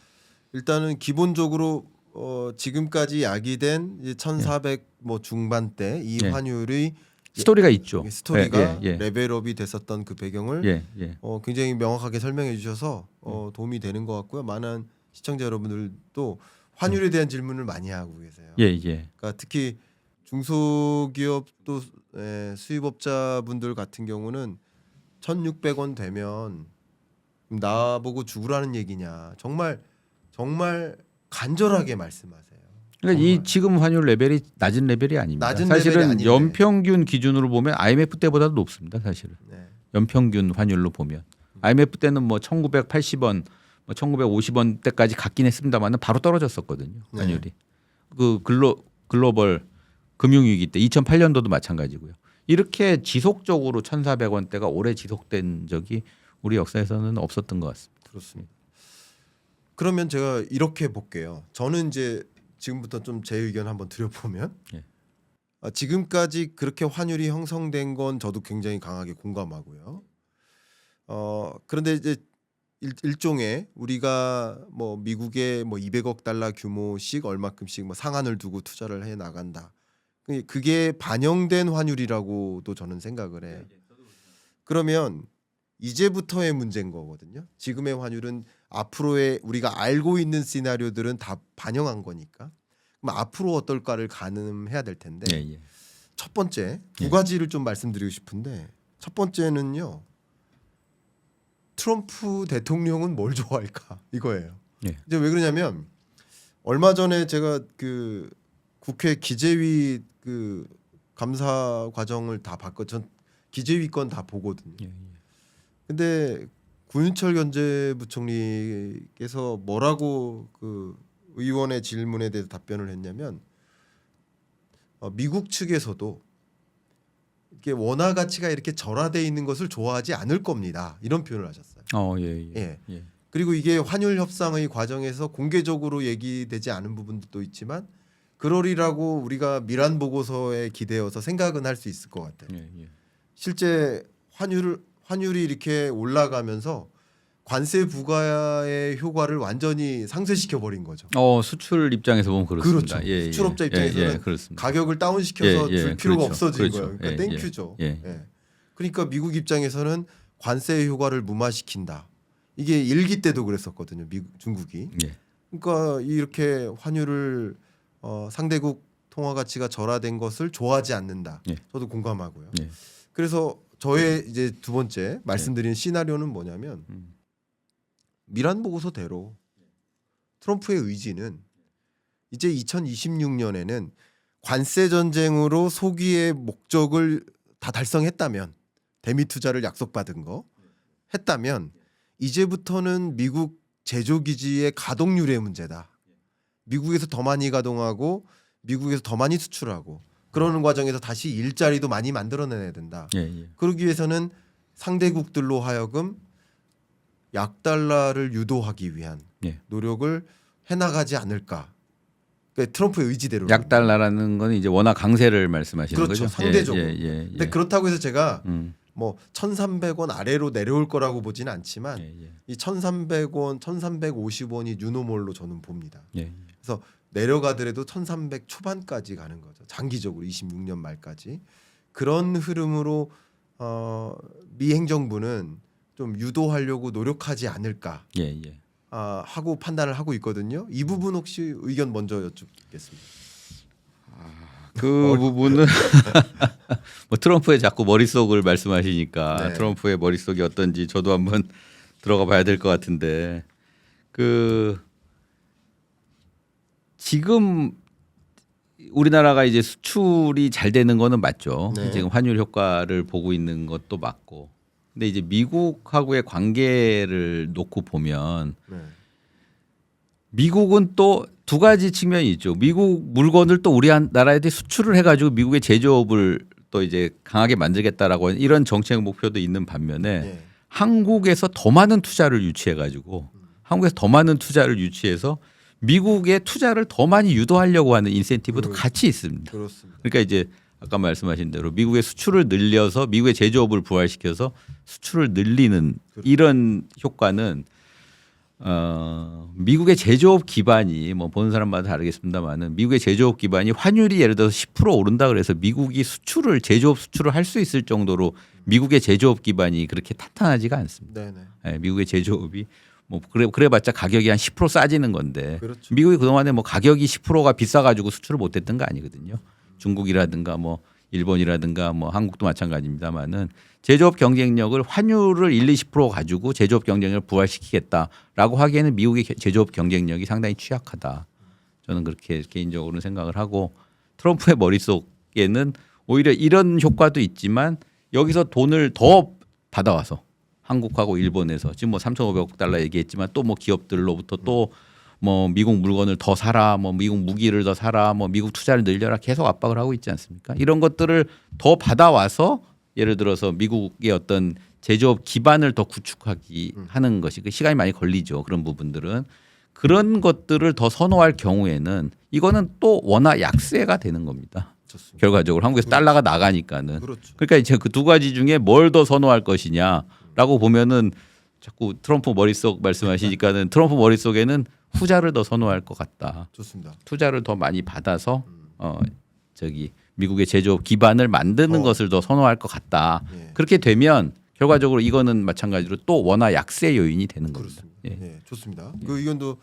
일단은 기본적으로 지금까지 야기된 1,400 뭐 중반대 이 예. 환율의 스토리가 있죠. 스토리가 예. 레벨업이 됐었던 그 배경을 예. 굉장히 명확하게 설명해 주셔서 도움이 되는 것 같고요. 많은 시청자 여러분들도 환율에 대한 질문을 많이 하고 계세요. 예. 그러니까 특히 중소기업 또 수입업자분들 같은 경우는 1,600원 되면 나보고 죽으라는 얘기냐. 정말 간절하게 말씀하세요. 그러니까 이 지금 환율 레벨이 낮은 레벨이 아닙니다. 낮은 사실은 레벨이 아닌데. 연평균 기준으로 보면 IMF 때보다도 높습니다. 사실은 네. 연평균 환율로 보면 IMF 때는 뭐 1,980원, 뭐 1,950원 때까지 갔긴 했습니다만은 바로 떨어졌었거든요. 환율이 그 글로벌 금융위기 때 2008년도도 마찬가지고요. 이렇게 지속적으로 1,400원대가 오래 지속된 적이 우리 역사에서는 없었던 것 같습니다. 그렇습니다. 그러면 제가 이렇게 볼게요. 저는 이제 지금부터 좀 제 의견 한번 드려보면 예. 지금까지 그렇게 환율이 형성된 건 저도 굉장히 강하게 공감하고요. 그런데 이제 일종의 우리가 뭐 미국에 뭐 200억 달러 규모씩 얼마큼씩 뭐 상한을 두고 투자를 해 나간다. 그게 반영된 환율이라고도 저는 생각을 해요. 그러면 이제부터의 문제인 거거든요. 지금의 환율은 앞으로의 우리가 알고 있는 시나리오들은 다 반영한 거니까. 그럼 앞으로 어떨까를 가늠해야 될 텐데. 예. 첫 번째 두 가지를 좀 말씀드리고 싶은데 첫 번째는요. 트럼프 대통령은 뭘 좋아할까 이거예요. 예. 이제 왜 그러냐면 얼마 전에 제가 그 국회 기재위 그 감사 과정을 다 봤거든요. 전 기재위 건 다 보거든요. 예. 근데 구윤철 경제부총리께서 뭐라고 그 의원의 질문에 대해서 답변을 했냐면 미국 측에서도 이렇게 원화 가치가 이렇게 절하돼 있는 것을 좋아하지 않을 겁니다. 이런 표현을 하셨어요. 예. 그리고 이게 환율 협상의 과정에서 공개적으로 얘기되지 않은 부분도 있지만 그러리라고 우리가 미란 보고서에 기대어서 생각은 할 수 있을 것 같아요. 예. 실제 환율이 이렇게 올라가면서 관세 부과의 효과를 완전히 상쇄시켜 버린 거죠. 수출 입장에서 보면 그렇습니다. 그렇죠. 수출업자 입장에서는 그렇습니다. 가격을 다운시켜서 줄 필요가 그렇죠. 없어진 그렇죠. 거예요. 그러니까 땡큐죠. 예. 그러니까 미국 입장에서는 관세 효과를 무마시킨다. 이게 일기 때도 그랬었거든요. 중국이. 예. 그러니까 이렇게 환율을 상대국 통화 가치가 절하된 것을 좋아하지 않는다. 예. 저도 공감하고요. 예. 그래서 저의 이제 두 번째 말씀드린 시나리오는 뭐냐면 미란 보고서대로 트럼프의 의지는 이제 2026년에는 관세 전쟁으로 소기의 목적을 다 달성했다면 대미 투자를 약속받은 거 했다면 이제부터는 미국 제조 기지의 가동률의 문제다. 미국에서 더 많이 가동하고 미국에서 더 많이 수출하고 그러는 과정에서 다시 일자리도 많이 만들어내야 된다. 그러기 위해서는 상대국들로 하여금 약달러를 유도하기 위한 노력을 해나가지 않을까. 그러니까 트럼프의 의지대로. 약달러라는 건 이제 원화 강세를 말씀하시는 그렇죠. 거죠. 상대적으로. 근데 그렇다고 해서 제가 뭐 1,300원 아래로 내려올 거라고 보지는 않지만 이 1,300원, 1,350원이 뉴노멀로 저는 봅니다. 그래서 내려가더라도 1,300 초반까지 가는 거죠. 장기적으로 26년 말까지 그런 흐름으로 미 행정부는 좀 유도하려고 노력하지 않을까 하고 판단을 하고 있거든요. 이 부분 혹시 의견 먼저 여쭙겠습니다. 그 부분은 뭐 트럼프의 자꾸 머릿속을 말씀하시니까 트럼프의 머릿속이 어떤지 저도 한번 들어가 봐야 될 것 같은데 지금 우리나라가 이제 수출이 잘 되는 거는 맞죠. 지금 환율 효과를 보고 있는 것도 맞고. 근데 이제 미국하고의 관계를 놓고 보면 미국은 또 두 가지 측면이 있죠. 미국 물건을 또 우리 나라에 수출을 해가지고 미국의 제조업을 또 이제 강하게 만들겠다라고 하는 이런 정책 목표도 있는 반면에 예. 한국에서 더 많은 투자를 유치해 가지고 한국에서 더 많은 투자를 유치해서 미국의 투자를 더 많이 유도하려고 하는 인센티브도 같이 있습니다. 그렇습니다. 그러니까 이제 아까 말씀하신 대로 미국의 수출을 늘려서 미국의 제조업을 부활시켜서 수출을 늘리는 이런 효과는 미국의 제조업 기반이 뭐 보는 사람마다 다르겠습니다만은 미국의 제조업 기반이 환율이 예를 들어서 10% 오른다 그래서 미국이 수출을 제조업 수출을 할 수 있을 정도로 미국의 제조업 기반이 그렇게 탄탄하지가 않습니다. 네네. 예, 미국의 제조업이 뭐 그래봤자 가격이 한 10% 싸지는 건데 그렇죠. 미국이 그동안에 뭐 가격이 10%가 비싸가지고 수출을 못했던 거 아니거든요. 중국이라든가 뭐 일본이라든가 뭐 한국도 마찬가지입니다만은 제조업 경쟁력을 환율을 1, 20% 가지고 제조업 경쟁력을 부활시키겠다라고 하기에는 미국의 제조업 경쟁력이 상당히 취약하다. 저는 그렇게 개인적으로는 생각을 하고 트럼프의 머릿속에는 오히려 이런 효과도 있지만 여기서 돈을 더 받아와서 한국하고 일본에서 지금 뭐 3,500억 달러 얘기했지만 또 뭐 기업들로부터 또 뭐 미국 물건을 더 사라, 뭐 미국 무기를 더 사라, 뭐 미국 투자를 늘려라 계속 압박을 하고 있지 않습니까? 이런 것들을 더 받아와서 예를 들어서 미국의 어떤 제조업 기반을 더 구축하기 하는 것이 그 시간이 많이 걸리죠. 그런 부분들은 그런 것들을 더 선호할 경우에는 이거는 또 워낙 약세가 되는 겁니다. 좋습니다. 결과적으로 한국에서 달러가 나가니까는. 그렇죠. 그러니까 이제 그 두 가지 중에 뭘 더 선호할 것이냐라고 보면은 자꾸 트럼프 머릿속 말씀하시니까는 트럼프 머릿속에는 후자를 더 선호할 것 같다. 좋습니다. 투자를 더 많이 받아서 저기 미국의 제조업 기반을 만드는 것을 더 선호할 것 같다. 예. 그렇게 되면 결과적으로 이거는 마찬가지로 또 워낙 약세 요인이 되는 겁니다. 그렇습니다. 예. 좋습니다. 그 의견도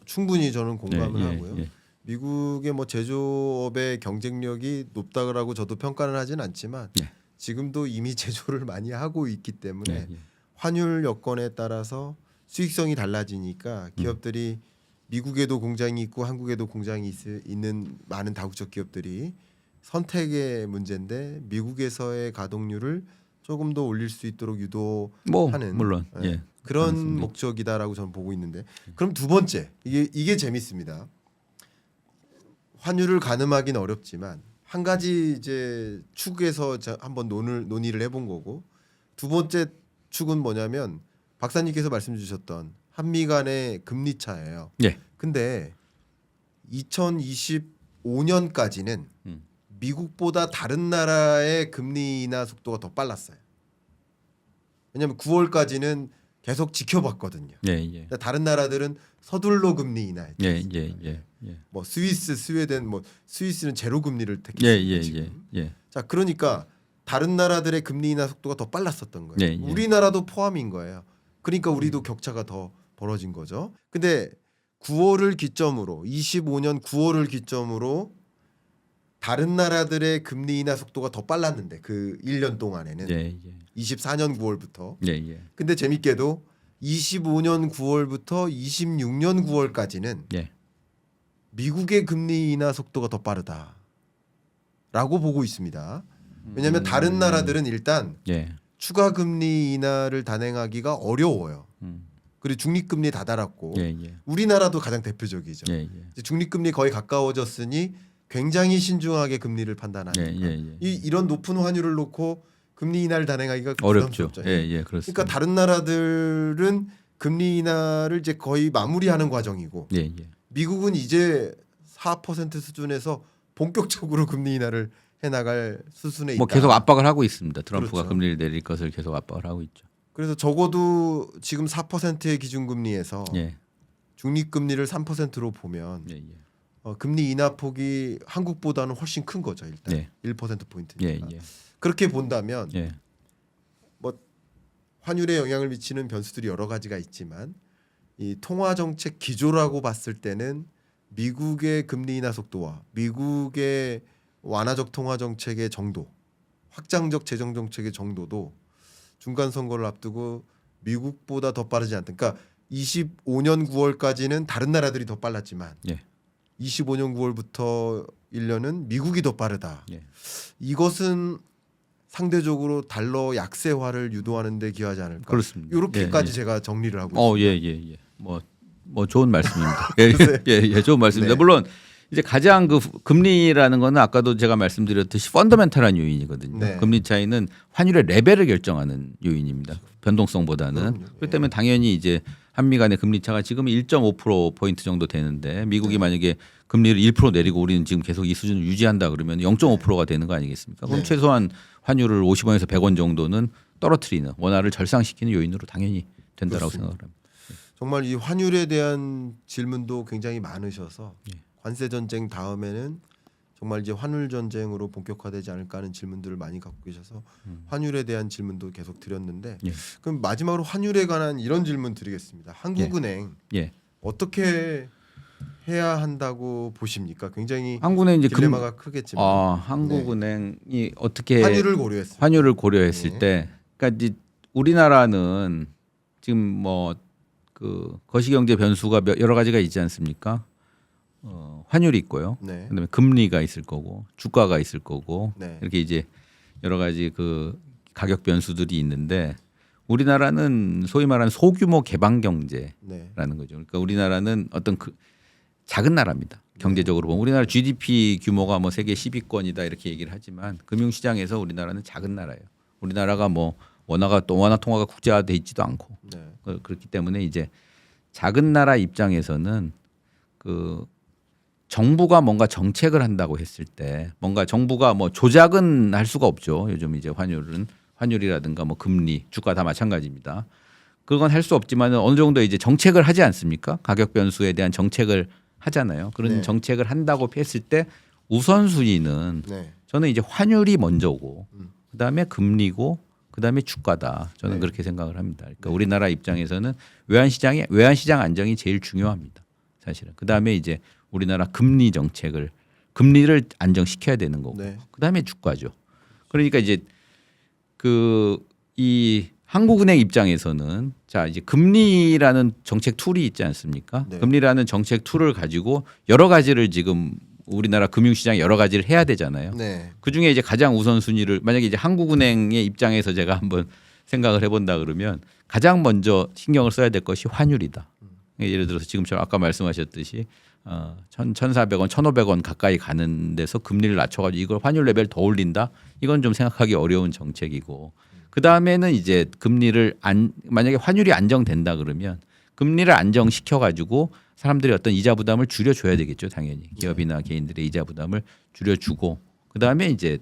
충분히 저는 공감을 하고요. 예. 미국의 뭐 제조업의 경쟁력이 높다고 저도 평가는 하진 않지만 예. 지금도 이미 제조를 많이 하고 있기 때문에 예, 예. 환율 여건에 따라서 수익성이 달라지니까 기업들이 미국에도 공장이 있고 한국에도 공장이 있는 많은 다국적 기업들이 선택의 문제인데 미국에서의 가동률을 조금 더 올릴 수 있도록 뭐 유도하는 물론 예, 예. 그런 맞습니다. 목적이다라고 저는 보고 있는데 그럼 두 번째 이게 재밌습니다. 환율을 가늠하기는 어렵지만 한 가지 이제 축에서 한번 논의를 해본 거고 두 번째 축은 뭐냐면 박사님께서 말씀 주셨던 한미 간의 금리 차예요. 예. 근데 2025년까지는 미국보다 다른 나라의 금리 인하 속도가 더 빨랐어요. 왜냐하면 9월까지는 계속 지켜봤거든요. 예, 예. 근데 다른 나라들은 서둘러 금리 인하했죠. 예, 예, 예. 예. 뭐 스위스, 스웨덴, 뭐 스위스는 제로 금리를 예, 택했습니다. 예, 지금. 예. 예. 자, 그러니까 다른 나라들의 금리 인하 속도가 더 빨랐었던 거예요. 예, 예. 우리나라도 포함인 거예요. 그러니까 우리도 격차가 더 벌어진 거죠. 근데 9월을 기점으로 25년 9월을 기점으로 다른 나라들의 금리 인하 속도가 더 빨랐는데 그 1년 동안에는 예, 예. 24년 9월부터. 예, 예. 근데 재밌게도 25년 9월부터 26년 9월까지는 예. 미국의 금리 인하 속도가 더 빠르다라고 보고 있습니다. 왜냐하면 다른 나라들은 일단 예. 추가 금리 인하를 단행하기가 어려워요. 그리고 중립금리 다 달았고 예, 예. 우리나라도 가장 대표적이죠. 예, 예. 이제 중립금리 거의 가까워졌으니 굉장히 신중하게 금리를 예, 판단하니까 예, 예. 이런 높은 환율을 놓고 금리 인하를 단행하기가 어렵죠. 부담스럽죠. 예, 예, 그렇습니다. 그러니까 다른 나라들은 금리 인하를 이제 거의 마무리하는 과정이고 예, 예. 미국은 이제 4% 수준에서 본격적으로 금리 인하를 해나갈 수순에 있다. 뭐 계속 압박을 하고 있습니다. 트럼프가 그렇죠. 금리를 내릴 것을 계속 압박을 하고 있죠. 그래서 적어도 지금 4%의 기준금리에서 예, 중립금리를 3%로 보면 예, 예. 금리 인하 폭이 한국보다는 훨씬 큰 거죠. 일단 예. 1% 포인트니까. 예, 예. 그렇게 본다면 예, 뭐 환율에 영향을 미치는 변수들이 여러 가지가 있지만 이 통화 정책 기조라고 봤을 때는 미국의 금리 인하 속도와 미국의 완화적 통화 정책의 정도, 확장적 재정 정책의 정도도 중간 선거를 앞두고 미국보다 더 빠르지 않다. 그러니까 25년 9월까지는 다른 나라들이 더 빨랐지만 예. 25년 9월부터 1년은 미국이 더 빠르다. 예. 이것은 상대적으로 달러 약세화를 유도하는 데 기여하지 않을까. 그렇습니다. 이렇게까지 예, 예. 제가 정리를 하고 있습니다. 예, 예, 예. 뭐 좋은 말씀입니다. 예, 예, 예, 좋은 말씀입니다. 네. 물론 이제 가장 그 금리라는 거는 아까도 제가 말씀드렸듯이 펀더멘탈한 요인이거든요. 네. 금리 차이는 환율의 레벨을 결정하는 요인입니다. 변동성보다는. 그럼요. 그렇기 때문에 당연히 이제 한미 간의 금리 차가 지금 1.5% 정도 되는데 미국이 네. 만약에 금리를 1% 내리고 우리는 지금 계속 이 수준을 유지한다 그러면 0.5%가 되는 거 아니겠습니까? 그럼 네. 최소한 환율을 50원에서 100원 정도는 떨어뜨리는 원화를 절상시키는 요인으로 당연히 된다라고 그렇습니다. 생각을 합니다. 정말 이 환율에 대한 질문도 굉장히 많으셔서 예. 관세 전쟁 다음에는 정말 이제 환율 전쟁으로 본격화되지 않을까 하는 질문들을 많이 갖고 계셔서 환율에 대한 질문도 계속 드렸는데 예. 그럼 마지막으로 환율에 관한 이런 질문 드리겠습니다. 한국은행 예. 어떻게 해야 한다고 보십니까? 굉장히 한국은행 이제 딜레마가 크겠지만 한국은행이 어떻게 환율을 고려했습니다. 환율을 고려했을 네. 때, 그러니까 이제 우리나라는 지금 뭐 그 거시경제 변수가 여러 가지가 있지 않습니까? 환율이 있고요. 네. 그다음에 금리가 있을 거고, 주가가 있을 거고, 네. 이렇게 이제 여러 가지 그 가격 변수들이 있는데 우리나라는 소위 말하는 소규모 개방 경제라는 네. 거죠. 그러니까 우리나라는 어떤 그 작은 나라입니다. 경제적으로 보면 우리나라 GDP 규모가 뭐 세계 10위권이다 이렇게 얘기를 하지만 금융시장에서 우리나라는 작은 나라예요. 우리나라가 뭐 원화 통화가 국제화돼 있지도 않고 네. 그렇기 때문에 이제 작은 나라 입장에서는 그 정부가 뭔가 정책을 한다고 했을 때 뭔가 정부가 뭐 조작은 할 수가 없죠. 요즘 이제 환율이라든가 뭐 금리, 주가 다 마찬가지입니다. 그건 할 수 없지만 어느 정도 이제 정책을 하지 않습니까? 가격 변수에 대한 정책을 하잖아요. 그런 네. 정책을 한다고 했을 때 우선순위는 네. 저는 이제 환율이 먼저고 그다음에 금리고 그다음에 주가다. 저는 네. 그렇게 생각을 합니다. 그러니까 우리나라 입장에서는 외환시장 안정이 제일 중요합니다. 사실은. 그다음에 이제 우리나라 금리를 안정시켜야 되는 거고. 네. 그다음에 주가죠. 그러니까 이제 이 한국은행 입장에서는 자 이제 금리라는 정책 툴이 있지 않습니까? 네. 금리라는 정책 툴을 가지고 여러 가지를 지금 우리나라 금융시장 여러 가지를 해야 되잖아요. 네. 그 중에 이제 가장 우선순위를 만약에 이제 한국은행의 입장에서 제가 한번 생각을 해본다 그러면 가장 먼저 신경을 써야 될 것이 환율이다. 예를 들어서 지금처럼 아까 말씀하셨듯이 1,400원, 1,500원 가까이 가는 데서 금리를 낮춰가지고 이걸 환율 레벨 더 올린다. 이건 좀 생각하기 어려운 정책이고 그 다음에는 이제 만약에 환율이 안정된다 그러면 금리를 안정시켜가지고 사람들이 어떤 이자 부담을 줄여줘야 되겠죠, 당연히 기업이나 개인들의 이자 부담을 줄여주고 그 다음에 이제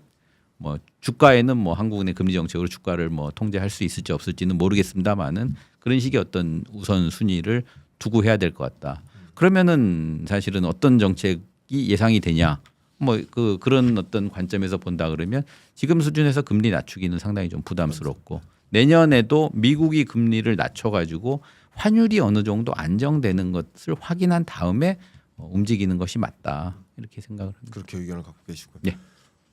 뭐 주가에는 뭐 한국은행 금리 정책으로 주가를 뭐 통제할 수 있을지 없을지는 모르겠습니다만은 그런 식의 어떤 우선 순위를 두고 해야 될 것 같다. 그러면은 사실은 어떤 정책이 예상이 되냐, 뭐 그런 어떤 관점에서 본다 그러면 지금 수준에서 금리 낮추기는 상당히 좀 부담스럽고 내년에도 미국이 금리를 낮춰가지고 환율이 어느 정도 안정되는 것을 확인한 다음에 움직이는 것이 맞다 이렇게 생각을 합니다. 그렇게 의견을 갖고 계시고요. 네.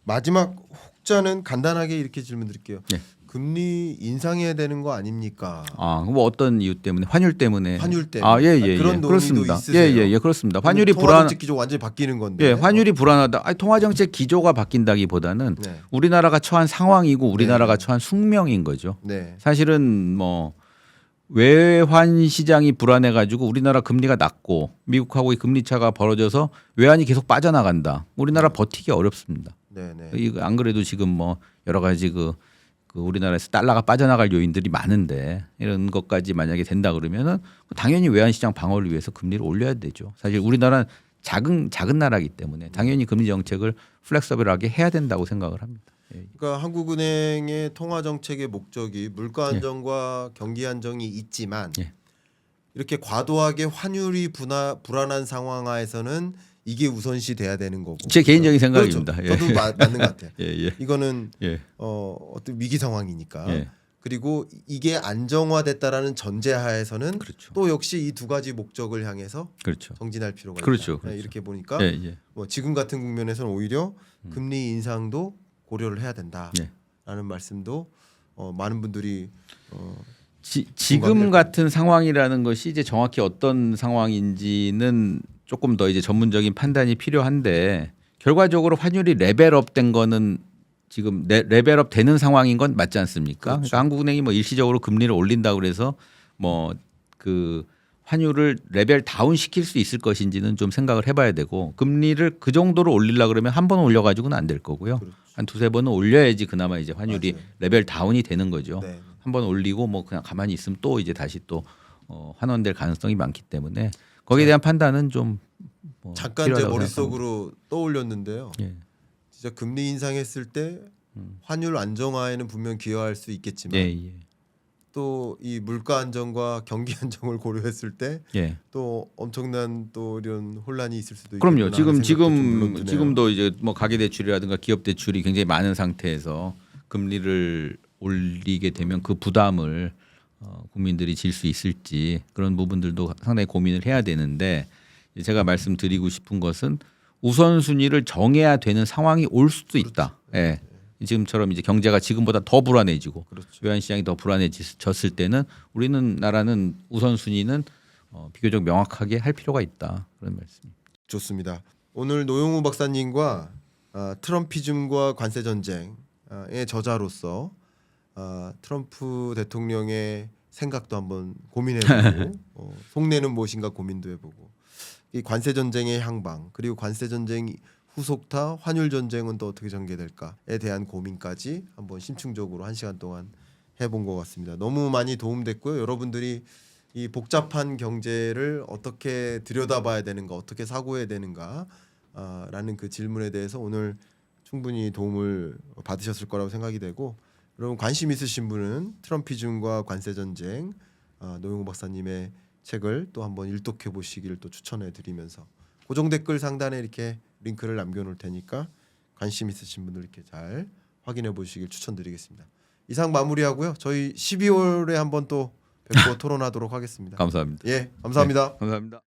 마지막 혹자는 간단하게 이렇게 질문드릴게요. 네. 금리 인상해야 되는 거 아닙니까? 뭐 어떤 이유 때문에 환율 때문에 환율 때문에. 예. 그런 논의도 그렇습니다. 있으세요? 예, 그렇습니다. 환율이 통화정책 기조 완전히 바뀌는 건데. 예, 환율이 불안하다. 아니, 통화정책 기조가 바뀐다기보다는 네. 우리나라가 처한 상황이고 우리나라가 네. 처한 숙명인 거죠. 네. 사실은 뭐 외환 시장이 불안해 가지고 우리나라 금리가 낮고 미국하고의 금리 차가 벌어져서 외환이 계속 빠져나간다. 우리나라 버티기 어렵습니다. 네, 네. 이거 안 그래도 지금 뭐 여러 가지 그 우리나라에서 달러가 빠져나갈 요인들이 많은데 이런 것까지 만약에 된다 그러면은 당연히 외환 시장 방어를 위해서 금리를 올려야 되죠. 사실 우리나라는 작은 나라이기 때문에 당연히 금리 정책을 플렉서블하게 해야 된다고 생각을 합니다. 예. 그러니까 한국은행의 통화 정책의 목적이 물가 안정과 경기 안정이 있지만 예. 이렇게 과도하게 환율이 불안한 상황 하에서는 이게 우선시 돼야 되는 거고. 제 개인적인 생각입니다. 그렇죠. 저도 예. 맞는 것 같아요. 예. 이거는 예. 어떤 위기 상황이니까. 예. 그리고 이게 안정화됐다라는 전제하에서는 그렇죠. 또 역시 이 두 가지 목적을 향해서 그렇죠. 정진할 필요가 있다. 그렇죠. 네, 이렇게 보니까 예. 뭐 지금 같은 국면에서는 오히려 금리 인상도 고려를 해야 된다라는 예. 말씀도 많은 분들이 지금 같은 상황이라는 것이 이제 정확히 어떤 상황인지는 조금 더 이제 전문적인 판단이 필요한데 결과적으로 환율이 레벨업 된 거는 지금 레벨업 되는 상황인 건 맞지 않습니까? 그렇죠. 그러니까 한국은행이 뭐 일시적으로 금리를 올린다고 그래서 뭐 그 환율을 레벨 다운 시킬 수 있을 것인지는 좀 생각을 해봐야 되고 금리를 그 정도로 올리려 그러면 한 번 올려가지고는 안 될 거고요. 그렇죠. 한 두세 번은 올려야지 그나마 이제 환율이 맞아요. 레벨 다운이 되는 거죠. 네. 한 번 올리고 뭐 그냥 가만히 있으면 또 이제 다시 또 환원될 가능성이 많기 때문에 거기에 대한 판단은 좀 잠깐 제 필요하다고 머릿속으로 떠올렸는데요. 생각합니다. 예. 진짜 금리 인상했을 때 환율 안정화에는 분명 기여할 수 있겠지만 예, 예. 또 이 물가 안정과 경기 안정을 고려했을 때 예. 또 엄청난 또 이런 혼란이 있을 수도 그럼요. 있겠구나 하는 생각도 좀 물론 드네요. 지금도 이제 뭐 가계 대출이라든가 기업 대출이 굉장히 많은 상태에서 금리를 올리게 되면 그 부담을 국민들이 질 수 있을지 그런 부분들도 상당히 고민을 해야 되는데 제가 말씀드리고 싶은 것은 우선순위를 정해야 되는 상황이 올 수도 있다. 예. 지금처럼 이제 경제가 지금보다 더 불안해지고 그렇죠. 외환 시장이 더 불안해졌을 때는 우리는 나라는 우선순위는 비교적 명확하게 할 필요가 있다. 그런 말씀입니다. 좋습니다. 오늘 노영우 박사님과 트럼피즘과 관세 전쟁의 저자로서 트럼프 대통령의 생각도 한번 고민해보고 속내는 무엇인가 고민도 해보고 이 관세 전쟁의 향방 그리고 관세 전쟁 후속타 환율 전쟁은 또 어떻게 전개될까에 대한 고민까지 한번 심층적으로 1시간 동안 해본 것 같습니다. 너무 많이 도움됐고요. 여러분들이 이 복잡한 경제를 어떻게 들여다봐야 되는가, 어떻게 사고해야 되는가 라는 그 질문에 대해서 오늘 충분히 도움을 받으셨을 거라고 생각이 되고 여러분 관심 있으신 분은 트럼피즘과 관세 전쟁 노영우 박사님의 책을 또 한번 일독해 보시기를 또 추천해 드리면서 고정 댓글 상단에 이렇게 링크를 남겨놓을 테니까 관심 있으신 분들 이렇게 잘 확인해 보시길 추천드리겠습니다. 이상 마무리하고요. 저희 12월에 한번 또 뵙고 토론하도록 하겠습니다. 감사합니다. 예, 감사합니다. 감사합니다.